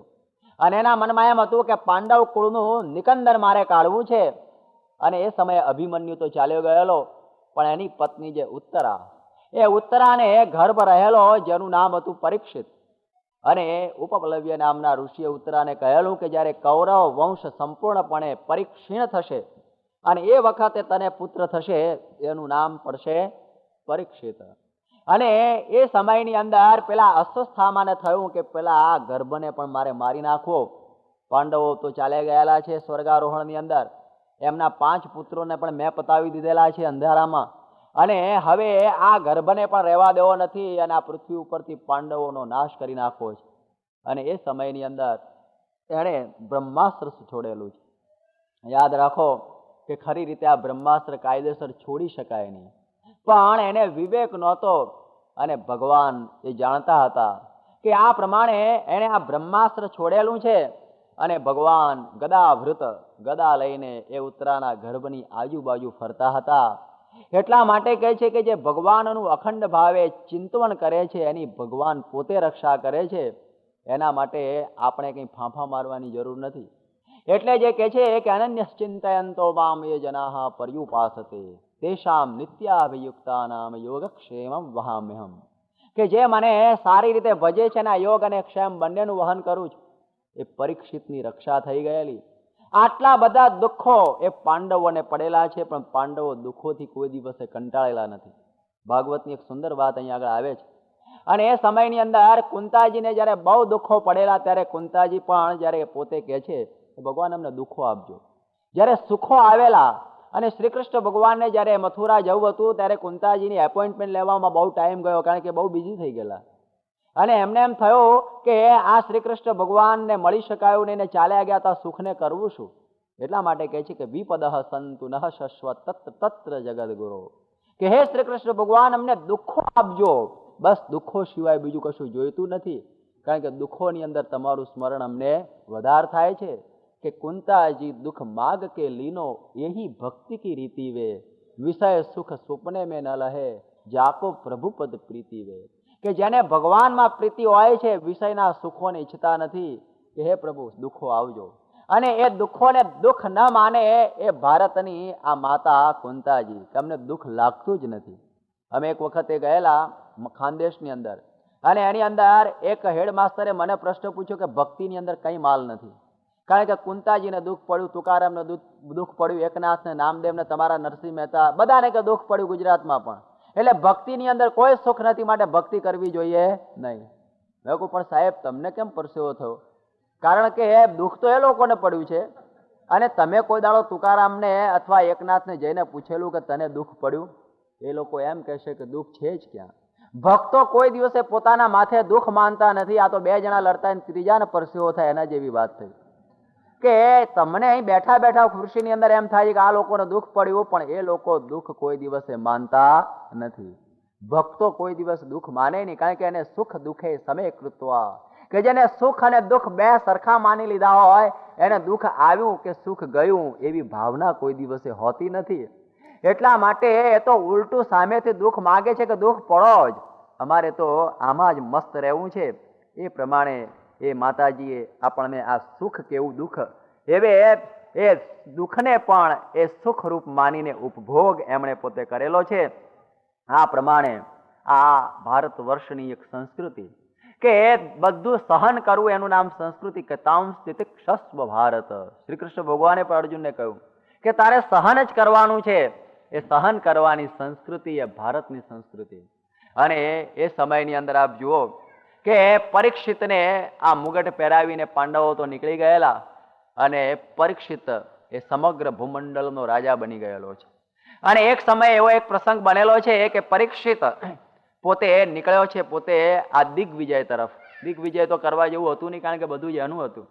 અને એના મનમાં એમ હતું કે પાંડવ કુળનું નિકંદન મારે કાઢવું છે. અને એ સમયે અભિમન્યુ તો ચાલ્યો ગયેલો, પણ એની પત્ની જે ઉત્તરા, એ ઉત્તરાને ગર્ભ રહેલો જેનું નામ હતું પરીક્ષિત. અને ઉપપ્લવ્ય નામના ઋષિએ ઉત્તરાને કહેલું કે જ્યારે કૌરવ વંશ સંપૂર્ણપણે પરિક્ષીણ થશે અને એ વખતે તને પુત્ર થશે, એનું નામ પડશે પરીક્ષિત. અને એ સમયની અંદર પેલા અશ્વસ્થામાને થયું કે પેલા આ ગર્ભને પણ મારે મારી નાખવો. પાંડવો તો ચાલ્યા ગયેલા છે સ્વર્ગારોહણની અંદર. એમના 5 પુત્રોને પણ મેં પતાવી દીધેલા છે અંધારામાં. અને હવે આ ગર્ભને પણ રહેવા દેવો નથી અને આ પૃથ્વી ઉપરથી પાંડવોનો નાશ કરી નાખવો છે. અને એ સમયની અંદર એણે બ્રહ્માસ્ત્ર છોડેલું છે. યાદ રાખો કે ખરી રીતે આ બ્રહ્માસ્ત્ર કાયદેસર છોડી શકાય નહીં, પણ એને વિવેક નહોતો. અને ભગવાન એ જાણતા હતા કે આ પ્રમાણે એણે આ બ્રહ્માસ્ત્ર છોડેલું છે. અને ભગવાન ગદાવૃત ગદા લઈને એ ઉત્તરાના ગર્ભની આજુબાજુ ફરતા હતા. એટલા માટે કહે છે કે જે ભગવાનનું અખંડ ભાવે ચિંતન કરે છે એની ભગવાન પોતે રક્ષા કરે છે. એના માટે આપણે કંઈ ફાંફા મારવાની જરૂર નથી. એટલે જે કહે છે કે અનન્યશ્ચિંતયંતો મામ એ જનાઃ પર્યુપાસતે તેષામ નિત્યાભિયુક્તાનામ યોગક્ષેમં વહામ્યહમ. કે જે મને સારી રીતે ભજે છે ને યોગ અને ક્ષેમ બંનેનું વહન કરું છું. એ પરીક્ષિતની રક્ષા થઈ ગયેલી. આટલા બધા દુઃખો એ પાંડવોને પડેલા છે, પણ પાંડવો દુઃખોથી કોઈ દિવસે કંટાળેલા નથી. ભાગવતની એક સુંદર વાત અહીંયા આગળ આવે છે. અને એ સમયની અંદર કુંતાજીને જ્યારે બહુ દુઃખો પડેલા ત્યારે કુંતાજી પણ જ્યારે પોતે કહે છે કે ભગવાન અમને દુઃખો આપજો. જ્યારે સુખો આવેલા અને શ્રી કૃષ્ણ ભગવાનને જ્યારે મથુરા જવું હતું ત્યારે કુંતાજીની એપોઇન્ટમેન્ટ લેવામાં બહુ ટાઈમ ગયો, કારણ કે બહુ બિઝી થઈ ગયેલા. અને એમને એમ થયું કે આ શ્રી કૃષ્ણ ભગવાનને મળી શકાયું નહીં ને ચાલ્યા ગયા તો સુખને કરવું શું. એટલા માટે કહે છે કે વિપદઃ સંતુ નઃ શશ્વત તત્ર જગદગુરો, કે હે શ્રી કૃષ્ણ ભગવાન અમને દુઃખો આપજો. બસ દુઃખો સિવાય બીજું કશું જોઈતું નથી, કારણ કે દુઃખોની અંદર તમારું સ્મરણ અમને વધાર થાય છે. કે કુંતાજી દુઃખ માગ કે લીનો યહી ભક્તિ કી રીતિ વે, વિષય સુખ સુપને में ન લહે જાકો પ્રભુ પદ પ્રીતિ વે, કે જેને ભગવાનમાં પ્રીતિ હોય છે વિષયના સુખોને ઈચ્છતા નથી, કે હે પ્રભુ દુઃખો આવજો. અને એ દુઃખોને દુઃખ ન માને એ ભારતની આ માતા કુંતાજી, કે અમને દુઃખ લાગતું જ નથી. અમે એક વખતે ગયેલા ખાનદેશની અંદર, અને એની અંદર એક હેડ માસ્તરે મને પ્રશ્ન પૂછ્યો કે ભક્તિની અંદર કઈ માલ નથી. કારણ કે કુંતાજીને દુઃખ પડ્યું, તુકારામને દુઃખ પડ્યું, એકનાથને, નામદેવને, તમારા નરસિંહ મહેતા બધાને કે દુઃખ પડ્યું ગુજરાતમાં પણ. એટલે ભક્તિની અંદર કોઈ સુખ નથી, માટે ભક્તિ કરવી જોઈએ નહીં. મેં કહું પણ સાહેબ તમને કેમ પરસેવો થયો? કારણ કે દુઃખ તો એ લોકોને પડ્યું છે, અને તમે કોઈ દાડો તુકારામને અથવા એકનાથને જઈને પૂછેલું કે તને દુઃખ પડ્યું? એ લોકો એમ કહેશે કે દુઃખ છે જ ક્યાં. ભક્તો કોઈ દિવસે પોતાના માથે દુઃખ માનતા નથી. આ તો બે જણા લડતા ત્રીજાને પરસેવો થાય એના જેવી વાત થઈ. કે તમને અહીં બેઠા બેઠા ખુરશીની અંદર એમ થાય કે આ લોકોને દુઃખ પડ્યું, પણ એ લોકો દુઃખ કોઈ દિવસે માનતા નથી. ભક્તો કોઈ દિવસ દુઃખ માને નહીં, કારણ કે એને સુખ દુઃખે સમય કૃત્વા, કે જેને સુખ અને દુઃખ બે સરખા માની લીધા હોય, એને દુઃખ આવ્યું કે સુખ ગયું એવી ભાવના કોઈ દિવસે હોતી નથી. એટલા માટે એ તો ઉલટું સામેથી દુઃખ માગે છે કે દુઃખ પડો જ, અમારે તો આમાં જ મસ્ત રહેવું છે. એ પ્રમાણે એ માતાજીએ આપણને આ સુખ કેવું દુઃખ, હવે એ દુઃખને પણ એ સુખ રૂપ માનીને ઉપભોગ એમણે પોતે કરેલો છે. આ પ્રમાણે આ ભારત વર્ષની એક સંસ્કૃતિ, કે બધું સહન કરવું એનું નામ સંસ્કૃતિ. કે તામ સ્થિતિક્ષસ્વ ભારત, શ્રી કૃષ્ણ ભગવાને પણ અર્જુનને કહ્યું કે તારે સહન જ કરવાનું છે. એ સહન કરવાની સંસ્કૃતિ એ ભારતની સંસ્કૃતિ. અને એ સમયની અંદર આપ જુઓ કે પરીક્ષિતને આ મુગટ પહેરાવીને પાંડવો તો નીકળી ગયેલા, અને પરીક્ષિત એ સમગ્ર ભૂમંડળનો રાજા બની ગયેલો છે. અને એક સમય એવો એક પ્રસંગ બનેલો છે કે પરીક્ષિત પોતે નીકળ્યો છે પોતે આ દિગ્વિજય તરફ. દિગ્વિજય તો કરવા જેવું હતું નહીં, કારણ કે બધું જ એનું હતું.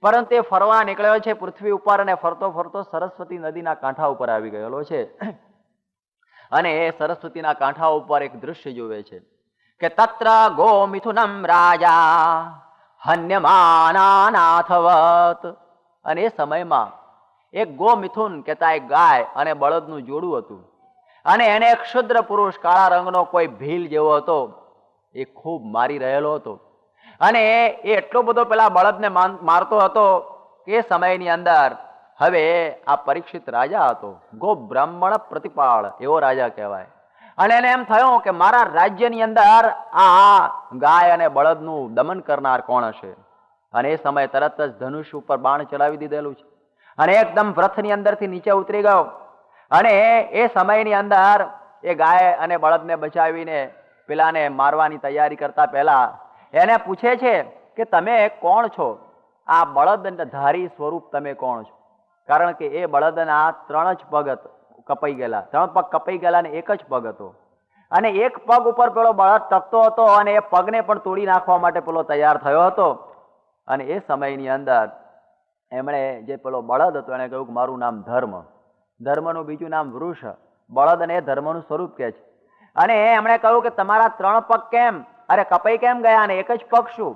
પરંતુ એ ફરવા નીકળ્યો છે પૃથ્વી ઉપર, અને ફરતો ફરતો સરસ્વતી નદીના કાંઠા ઉપર આવી ગયેલો છે. અને એ સરસ્વતીના કાંઠા ઉપર એક દૃશ્ય જોવે છે કે તત્ર ગો મિથુનમ રાજા હન્યમાનાથવત. અને એ સમયમાં એક ગો મિથુન કહેતા એક ગાય અને બળદનું જોડું હતું, અને એને એક ક્ષુદ્ર પુરુષ કાળા રંગનો કોઈ ભીલ જેવો હતો, એ ખૂબ મારી રહેલો હતો. અને એ એટલો બધો પેલા બળદને મારતો હતો કે એ સમયની અંદર હવે આ પરીક્ષિત રાજા હતો, ગો બ્રાહ્મણ પ્રતિપાળ એવો રાજા કહેવાય. અને એને એમ થયું કે મારા રાજ્યની અંદર આ ગાય અને બળદનું દમન કરનાર કોણ હશે. અને એ સમયે તરત જ ધનુષ ઉપર બાણ ચલાવી દીધેલું છે, અને એકદમ વ્રથની અંદરથી નીચે ઉતરી ગયો. અને એ સમયની અંદર એ ગાય અને બળદને બચાવીને પેલાને મારવાની તૈયારી કરતા પહેલા એને પૂછે છે કે તમે કોણ છો? આ બળદ ધારી સ્વરૂપ તમે કોણ છો? કારણ કે એ બળદના 3 જ પગ કપાઈ ગયેલા, 3 પગ કપાઈ ગયેલા અને 1 જ પગ હતો. અને એક પગ ઉપર પેલો બળદ ટકતો હતો, અને એ પગને પણ તોડી નાખવા માટે પેલો તૈયાર થયો હતો. અને એ સમયની અંદર એમણે જે પેલો બળદ હતો એને કહ્યું કે મારું નામ ધર્મ, ધર્મનું બીજું નામ વૃષ. બળદ અને એ ધર્મનું સ્વરૂપ કહે છે. અને એમણે કહ્યું કે તમારા 3 પગ કેમ, અરે કપાઈ કેમ ગયા, અને 1 જ પગ શું?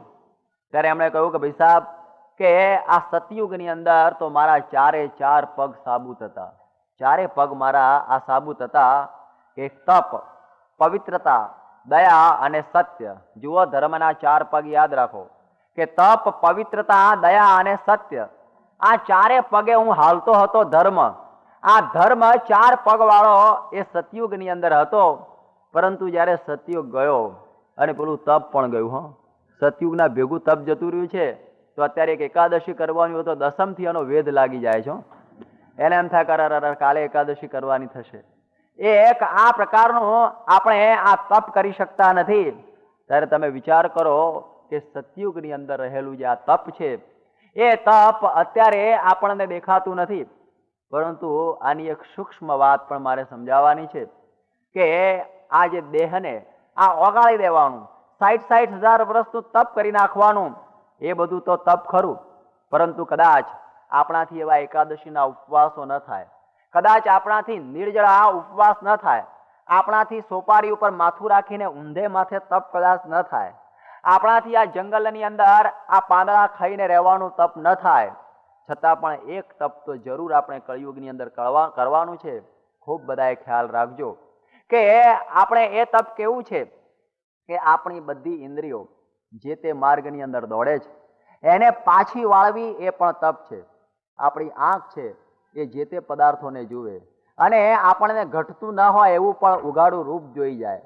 ત્યારે એમણે કહ્યું કે ભાઈ સાહેબ, કે આ સતયુગની અંદર તો મારા 4 પગ સાબુત હતા. 4 પગ મારા આ સાબુત હતા. એક તપ, પવિત્રતા, દયા અને સત્ય. જુઓ, ધર્મના 4 પગ યાદ રાખો કે તપ, પવિત્રતા, દયા અને સત્ય. આ 4 પગે હું હાલતો હતો ધર્મ. આ ધર્મ 4 પગ વાળો એ સતયુગની અંદર હતો. પરંતુ જયારે સતયુગ ગયો અને પેલું તપ પણ ગયું, સતયુગના ભેગું તપ જતું રહ્યું છે, તો અત્યારે એક એકાદશી કરવાની હોય તો દસમથી એનો વેધ લાગી જાય છે. એને એમ થાય કે કાલે એકાદશી કરવાની થશે. એ એક આ પ્રકારનો આપણે આ તપ કરી શકતા નથી. ત્યારે તમે વિચાર કરો કે સતયુગની અંદર રહેલું જે આ તપ છે, એ તપ અત્યારે આપણને દેખાતું નથી. પરંતુ આની એક સૂક્ષ્મ વાત પણ મારે સમજાવવાની છે કે આ જે દેહને આ ઓગાળી દેવાનું, 60,000 વર્ષનું તપ કરી નાખવાનું, એ બધું તો તપ ખરું, પરંતુ કદાચ આપણાથી એવા એકાદશીના ઉપવાસો ન થાય, કદાચ આપણાથી નિર્જળા ઉપવાસ ન થાય, આપણાથી સોપારી ઉપર માથું રાખીને ઊંધે માથે તપ કદાચ ન થાય, આપણાથી આ જંગલની અંદર આ પાંદડા ખાઈને રહેવાનું તપ ન થાય, છતાં પણ એક તપ તો જરૂર આપણે કળિયુગની અંદર કરવાનું છે. ખૂબ બધાએ ખ્યાલ રાખજો કે આપણે એ તપ કેવું છે કે આપણી બધી ઇન્દ્રિયો જે તે માર્ગની અંદર દોડે છે એને પાછી વાળવી એ પણ તપ છે. આપણી આંખ છે એ જે તે પદાર્થોને જુએ અને આપણને ઘટતું ન હોય એવું પણ ઉગાડું રૂપ જોઈ જાય.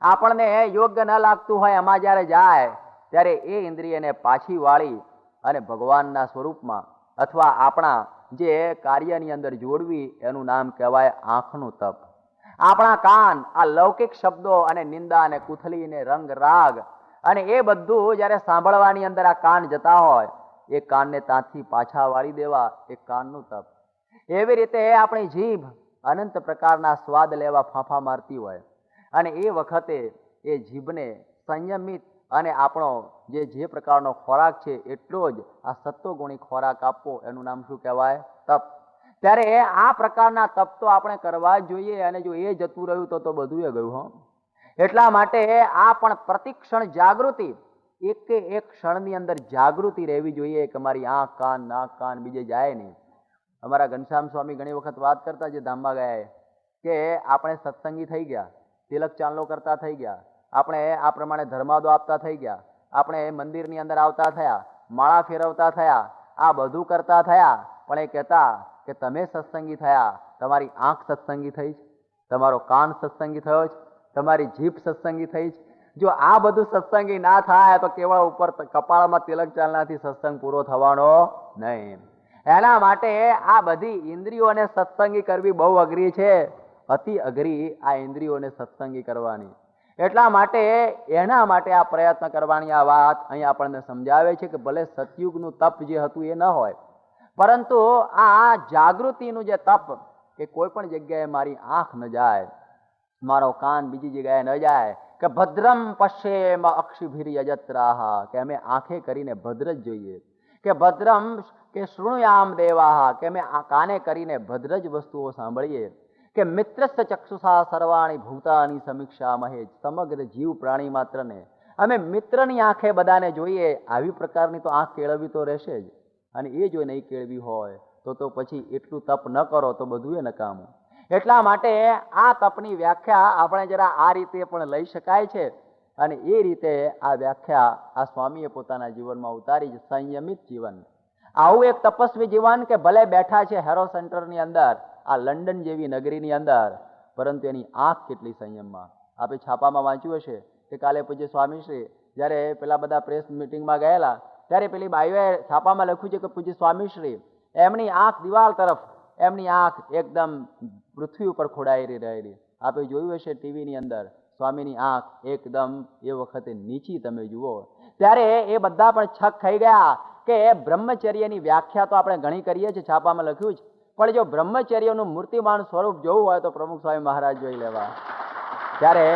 આપણને યોગ્ય ન લાગતું હોય એમાં જ્યારે જાય ત્યારે એ ઇન્દ્રિયને પાછી વાળી અને ભગવાનના સ્વરૂપમાં અથવા આપણા જે કાર્યની અંદર જોડવી, એનું નામ કહેવાય આંખનું તપ. આપણા કાન આ લૌકિક શબ્દો અને નિંદા અને કુથલી ને રંગ રાગ અને એ બધું જ્યારે સાંભળવાની અંદર આ કાન જતા હોય, એ કાનને ત્યાંથી પાછા વાળી દેવા એ કાનનું તપ. એવી રીતે આપણી જીભ અનંત પ્રકારના સ્વાદ લેવા ફાંફા મારતી હોય અને એ વખતે એ જીભને સંયમિત અને આપણો જે પ્રકારનો ખોરાક છે એટલો જ આ સત્વગુણી ખોરાક આપવો, એનું નામ શું કહેવાય? તપ. ત્યારે આ પ્રકારના તપ તો આપણે કરવા જ જોઈએ, અને જો એ જતું રહ્યું તો બધું એ ગયું. એટલા માટે આ પણ પ્રતિક્ષણ જાગૃતિ, એક એક ક્ષણની અંદર જાગૃતિ રહેવી જોઈએ કે મારી આંખ કાન નાક કાન બીજે જાય નહીં. અમારા ઘનશ્યામ સ્વામી ઘણી વખત વાત કરતા, જે ધામમાં ગયા, કે આપણે સત્સંગી થઈ ગયા, તિલક ચાંદલો કરતા થઈ ગયા, આપણે આ પ્રમાણે ધર્માદો આપતા થઈ ગયા, આપણે મંદિરની અંદર આવતા થયા, માળા ફેરવતા થયા, આ બધું કરતા થયા, પણ એ કહેતા કે તમે સત્સંગી થયા, તમારી આંખ સત્સંગી થઈ છે, તમારો કાન સત્સંગી થયો છે, તમારી જીભ સત્સંગી થઈ છે. જો આ બધું સત્સંગી ના થાય તો કેવળ ઉપર કપાળમાં તિલક ચાલનાથી સત્સંગ પૂરો થવાનો નહીં. એના માટે આ બધી ઇન્દ્રિયોને સત્સંગી કરવી બહુ અઘરી છે, અતિ અઘરી આ ઇન્દ્રિયોને સત્સંગી કરવાની. એટલા માટે એના માટે આ પ્રયત્ન કરવાની આ વાત અહીં આપણને સમજાવે છે કે ભલે સતયુગનું તપ જે હતું એ ન હોય, પરંતુ આ જાગૃતિનું જે તપ, કે કોઈ પણ જગ્યાએ મારી આંખ ન જાય, મારો કાન બીજી જગ્યાએ ન જાય, કે ભદ્રમ પશ્યેમ અક્ષિભિર યજત્રાહ, કે અમે આંખે કરીને ભદ્ર જ જોઈએ, કે ભદ્રમ કે શૃણુયામ દેવાહ, કે અમે આ કાને કરીને ભદ્ર જ વસ્તુઓ સાંભળીએ, કે મિત્રસ્ય ચક્ષુષા સર્વાણી ભૂતાની સમીક્ષા મહે, સમગ્ર જીવ પ્રાણી માત્રને અમે મિત્રની આંખે બધાને જોઈએ. આવી પ્રકારની તો આંખ કેળવવી તો રહેશે જ, અને એ જો નહીં કેળવી હોય તો પછી એટલું તપ ન કરો તો બધું એ નકામું. એટલા માટે આ તપની વ્યાખ્યા આપણે જરા આ રીતે પણ લઈ શકાય છે, અને એ રીતે આ વ્યાખ્યા આ સ્વામીએ પોતાના જીવનમાં ઉતારી છે. સંયમિત જીવન, આવું એક તપસ્વી જીવન કે ભલે બેઠા છે હેરો સેન્ટરની અંદર, આ લંડન જેવી નગરીની અંદર, પરંતુ એની આંખ કેટલી સંયમમાં. આપણે છાપામાં વાંચ્યું હશે કે કાલે પૂજ્ય સ્વામીશ્રી જ્યારે પેલા બધા પ્રેસ મિટિંગમાં ગયેલા, ત્યારે પેલી બાઈઓએ છાપામાં લખ્યું છે કે પૂજ્ય સ્વામીશ્રી એમની આંખ દિવાલ તરફ, એમની આંખ એકદમ પૃથ્વી ઉપર ખોડાયેલી રહેલી. આપણે જોયું હશે ટીવીની અંદર, સ્વામીની આંખ એકદમ એ વખતે નીચી તમે જુઓ. ત્યારે એ બધા પણ છક થઈ ગયા કે બ્રહ્મચર્યની વ્યાખ્યા તો આપણે ઘણી કરીએ છીએ, છાપામાં લખ્યું છે, પણ જો બ્રહ્મચર્યનું મૂર્તિમાન સ્વરૂપ જોવું હોય તો પ્રમુખ સ્વામી મહારાજ જોઈ લેવા. ત્યારે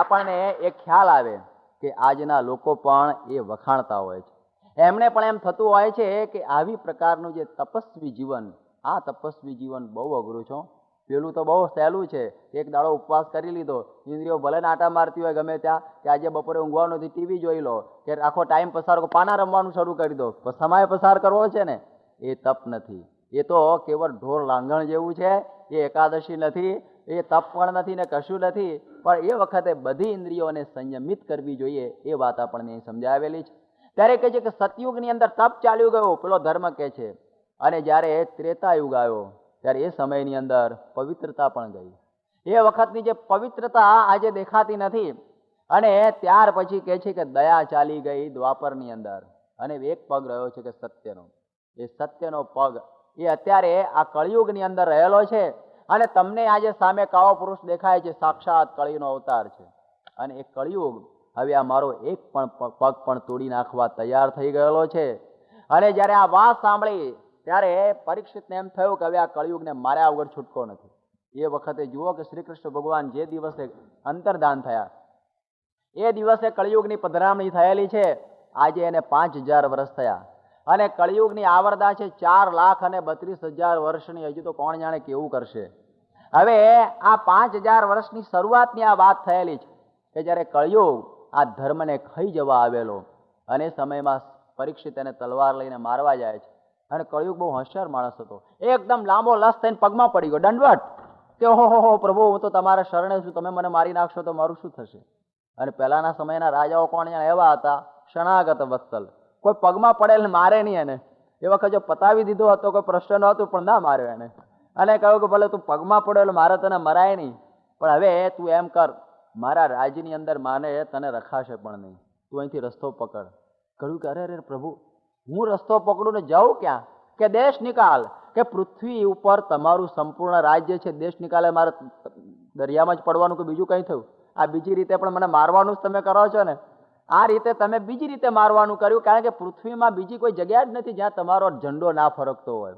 આપણને એક ખ્યાલ આવે કે આજના લોકો પણ એ વખાણતા હોય છે. એમને પણ એમ થતું હોય છે કે આવી પ્રકારનું જે તપસ્વી જીવન, આ તપસ્વી જીવન બહુ અઘરું છે. પેલું તો બહુ સહેલું છે, એક દાડો ઉપવાસ કરી લીધો, ઇન્દ્રિયો ભલે નાટા મારતી હોય ગમે ત્યાં, કે આજે બપોરે ઊંઘવાનું નથી, ટીવી જોઈ લો, કે આખો ટાઈમ પસાર, પાના રમવાનું શરૂ કરી દો, સમય પસાર કરવો છે ને, એ તપ નથી. એ તો કેવળ ઢોર લાંઘણ જેવું છે. એ એકાદશી નથી, એ તપ પણ નથી ને કશું નથી. પણ એ વખતે બધી ઇન્દ્રિયોને સંયમિત કરવી જોઈએ, એ વાત આપણને સમજાવેલી છે. ત્યારે કહે છે કે સતયુગની અંદર તપ ચાલ્યું ગયું, પેલો ધર્મ કહે છે, અને જ્યારે ત્રેતાયુગ આવ્યો ત્યારે એ સમયની અંદર પવિત્રતા પણ ગઈ. એ વખતની જે પવિત્રતા આજે દેખાતી નથી. અને ત્યાર પછી કહે છે કે દયા ચાલી ગઈ દ્વાપરની અંદર અને એક પગ રહ્યો છે કે સત્યનો. એ સત્યનો પગ એ અત્યારે આ કળિયુગની અંદર રહેલો છે. અને તમને આજે સામે કાળો પુરુષ દેખાય છે, સાક્ષાત કળીનો અવતાર છે. અને એ કળિયુગ હવે આ મારો એક પણ પગ પણ તોડી નાખવા તૈયાર થઈ ગયેલો છે. અને જ્યારે આ વાત સાંભળી ત્યારે પરીક્ષિતને એમ થયું કે હવે આ કળિયુગને માર્યા વગર છૂટકો નથી. એ વખતે જુઓ કે શ્રી કૃષ્ણ ભગવાન જે દિવસે અંતર્ધાન થયા એ દિવસે કળિયુગની પધરામણી થયેલી છે. આજે એને 5000 વર્ષ થયા અને કળિયુગની આવરદા છે 4,32,000 વર્ષની. હજુ તો કોણ જાણે કેવું કરશે. હવે આ 5000 વર્ષની શરૂઆતની આ વાત થયેલી છે કે જ્યારે કળિયુગ આ ધર્મને ખાઈ જવા આવેલો અને સમયમાં પરીક્ષિત એને તલવાર લઈને મારવા જાય છે. અને કળિયુગ બહુ હોશિયાર માણસ હતો. એકદમ લાંબો લસ થઈને પગમાં પડી ગયો, દંડવટ કે હો પ્રભુ, હું તો તમારા શરણે છું, તમે મને મારી નાખશો તો મારું શું થશે. અને પહેલાના સમયના રાજાઓ કોણ એવા હતા, શરણાગત વત્સલ, કોઈ પગમાં પડેલ મારે નહીં એને. એ વખત જો પતાવી દીધો હતો કોઈ પ્રશ્ન નહોતું, પણ ના માર્યો એને. અને કહ્યું કે ભલે તું પગમાં પડેલ મારે તને મરાય નહીં, પણ હવે તું એમ કર, મારા રાજ્યની અંદર માને તને રખાશે પણ નહીં, તું અહીંથી રસ્તો પકડ. કહ્યું કે અરે પ્રભુ, હું રસ્તો પકડું ને જાઉં ક્યાં? કે દેશ નિકાલ, કે પૃથ્વી ઉપર તમારું સંપૂર્ણ રાજ્ય છે, દેશ નિકાલે મારે દરિયામાં જ પડવાનું કે બીજું કંઈ થયું? આ બીજી રીતે પણ મને મારવાનું જ તમે કરો છો ને. આ રીતે તમે બીજી રીતે મારવાનું કર્યું, કારણ કે પૃથ્વીમાં બીજી કોઈ જગ્યા જ નથી જ્યાં તમારો ઝંડો ના ફરકતો હોય.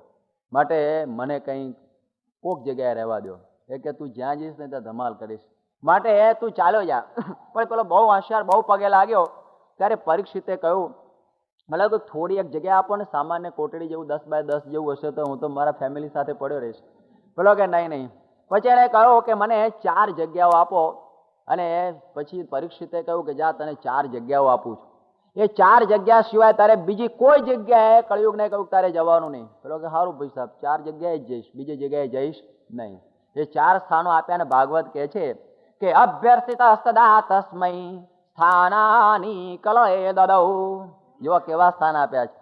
માટે મને કંઈ કોક જગ્યાએ રહેવા દો. એ કે તું જ્યાં જઈશ ને ત્યાં ધમાલ કરીશ, માટે તું ચાલ્યો જા. પણ પેલો બહુ હોશિયાર, બહુ પગે લાગ્યો. ત્યારે પરીક્ષિતે કહ્યું, મતલબ તો થોડી એક જગ્યા આપો ને, સામાન્ય કોટડી જેવું 10 બાય 10 જેવું હશે તો હું તો મારા ફેમિલી સાથે પડ્યો રહીશ. પેલો કે નહીં. પછી એણે કહ્યું કે મને 4 જગ્યાઓ આપો. અને પછી પરીક્ષિતે કહ્યું કે જા, તને 4 જગ્યાઓ આપું છું. એ 4 જગ્યા સિવાય તારે બીજી કોઈ જગ્યાએ કળિયુગને કહ્યું તારે જવાનું નહીં. પેલો કે સારું ભાઈ સાહેબ, 4 જગ્યાએ જ જઈશ, બીજી જગ્યાએ જઈશ નહીં. એ 4 સ્થાનો આપ્યા અને ભાગવત કહે છે કે અભ્યર્થિત સદા તસ્મૈ સ્થાનાની કલયે દદૌ. જો કેવા સ્થાન આપ્યા છે,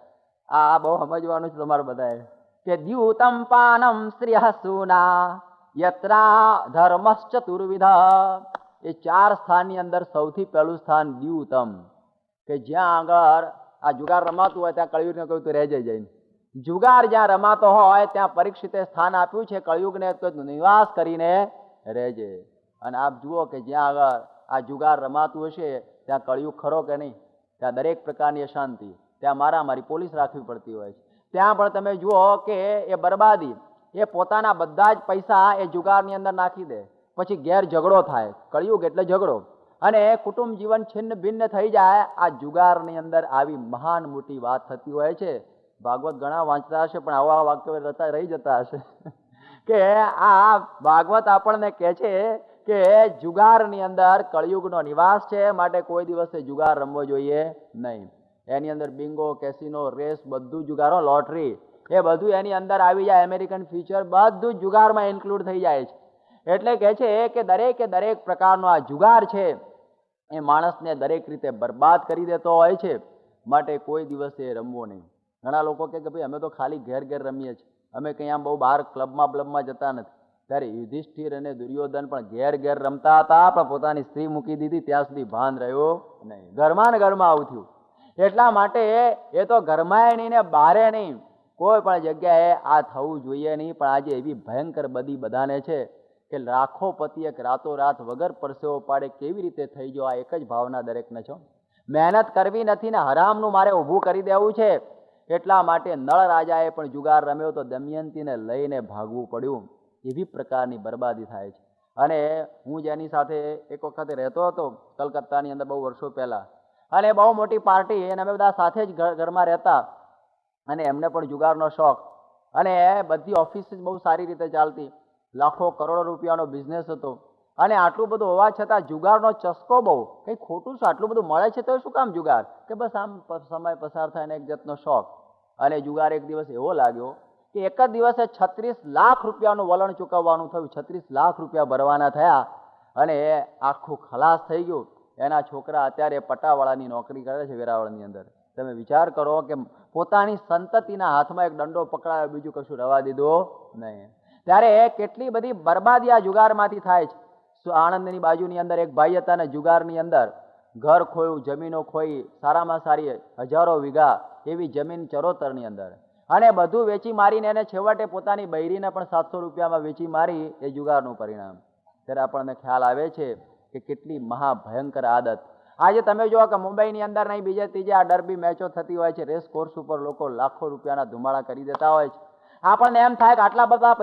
આ બહુ સમજવાનું છે તમારે બધાએ. કે દ્યુતમ પાનમ શ્રીય સુના યત્રા ધર્મશ્ચતુર્વિધ. એ 4 સ્થાનની અંદર સૌથી પહેલું સ્થાન દ્યુતમ, કે જ્યાં આગળ આ જુગાર રમાતું હોય ત્યાં કળિયુગને કહ્યું તું રહેજે જઈને. જુગાર જ્યાં રમાતો હોય ત્યાં પરીક્ષિતે સ્થાન આપ્યું છે કળિયુગને, નિવાસ કરીને રહેજે. અને આપ જુઓ કે જ્યાં આગળ આ જુગાર રમાતું હશે ત્યાં કળિયુગ ખરો કે નહીં? ત્યાં દરેક પ્રકારની અશાંતિ, ત્યાં મારામારી, પોલીસ રાખવી પડતી હોય છે. ત્યાં પણ તમે જુઓ કે એ બરબાદી, એ પોતાના બધા જ પૈસા એ જુગારની અંદર નાખી દે, પછી ઘેર ઝઘડો થાય. કળિયુગ એટલે ઝઘડો, અને કુટુંબ જીવન છિન્ન ભિન્ન થઈ જાય. આ જુગારની અંદર આવી મહાન મોટી વાત થતી હોય છે. ભાગવત ઘણા વાંચતા હશે પણ આવા વાક્યો રહી જતા હશે. કે આ ભાગવત આપણને કહે છે કે જુગારની અંદર કળિયુગનો નિવાસ છે, માટે કોઈ દિવસે જુગાર રમવો જોઈએ નહીં. એની અંદર બિંગો, કેસિનો, રેસ, બધું જુગારો, લોટરી, એ બધું એની અંદર આવી જાય. અમેરિકન ફ્યુચર બધું જુગારમાં ઇન્ક્લુડ થઈ જાય છે. એટલે કહે છે કે દરેક પ્રકારનો આ જુગાર છે એ માણસને દરેક રીતે બરબાદ કરી દેતો હોય છે, માટે કોઈ દિવસે રમવો નહીં. ઘણા લોકો કહે કે ભાઈ અમે તો ખાલી ઘેર રમીએ છીએ, અમે કંઈ આમ બહુ બહાર ક્લબમાં જતા નથી. ત્યારે યુધિષ્ઠિર અને દુર્યોધન પણ ઘેર રમતા હતા, પણ પોતાની સ્ત્રી મૂકી દીધી ત્યાં સુધી ભાન રહ્યો નહીં. ઘરમાં ને ઘરમાં આવું થયું. એટલા માટે એ તો ઘરમાં નહીં ને બહારે નહીં, કોઈ પણ જગ્યાએ આ થવું જોઈએ નહીં. પણ આજે એવી ભયંકર બધી બધાને છે કે લાખો પતિ એક રાતોરાત વગર પરસેવો પાડે કેવી રીતે થઈ ગયો, આ એક જ ભાવના દરેકને છો. મહેનત કરવી નથી ને હરામનું મારે ઊભું કરી દેવું છે. એટલા માટે નળ રાજાએ પણ જુગાર રમ્યો તો દમયંતીને લઈને ભાગવું પડ્યું. એવી પ્રકારની બરબાદી થાય છે. અને હું જેની સાથે એક વખતે રહેતો હતો કલકત્તાની અંદર બહુ વર્ષો પહેલા, અને બહુ મોટી પાર્ટી, અને અમે બધા સાથે જ ઘરમાં રહેતા, અને એમને પણ જુગારનો શોખ, અને બધી ઓફિસ બહુ સારી રીતે ચાલતી, લાખો કરોડો રૂપિયાનો બિઝનેસ હતો. અને આટલું બધું હોવા છતાં જુગારનો ચસ્કો બહુ, કંઈ ખોટું છે, આટલું બધું મળે છે તો શું કામ જુગાર? કે બસ આમ સમય પસાર થાય ને એક જાતનો શોખ. અને જુગાર એક દિવસ એવો લાગ્યો કે એક જ દિવસે 36 લાખ રૂપિયાનું વલણ ચૂકવવાનું થયું. 36 લાખ રૂપિયા ભરવાના થયા અને આખું ખલાસ થઈ ગયું. એના છોકરા અત્યારે પટાવાળાની નોકરી કરે છે વેરાવળની અંદર. તમે વિચાર કરો કે પોતાની સંતતિના હાથમાં એક દંડો પકડાયો, બીજું કશું રવા દીધો નહીં. ત્યારે કેટલી બધી બરબાદી આ જુગારમાંથી થાય છે. આણંદની બાજુની અંદર એક ભાઈ હતા ને જુગારની અંદર ઘર ખોયું, જમીનો ખોઈ, સારામાં સારી હજારો વીઘા એવી જમીન ચરોતરની અંદર, અને બધું વેચી મારીને એને છેવટે પોતાની બૈરીને પણ 700 રૂપિયામાં વેચી મારી. એ જુગારનું પરિણામ. ત્યારે આપણને ખ્યાલ આવે છે કે કેટલી મહાભયંકર આદત. આજે તમે જુઓ કે મુંબઈની અંદર નહીં બીજે ત્રીજે આ ડર્બી મેચો થતી હોય છે, રેસ કોર્સ ઉપર લોકો લાખો રૂપિયાના ધુમાડા કરી દેતા હોય છે. આપણને એમ થાય કે આટલા બધા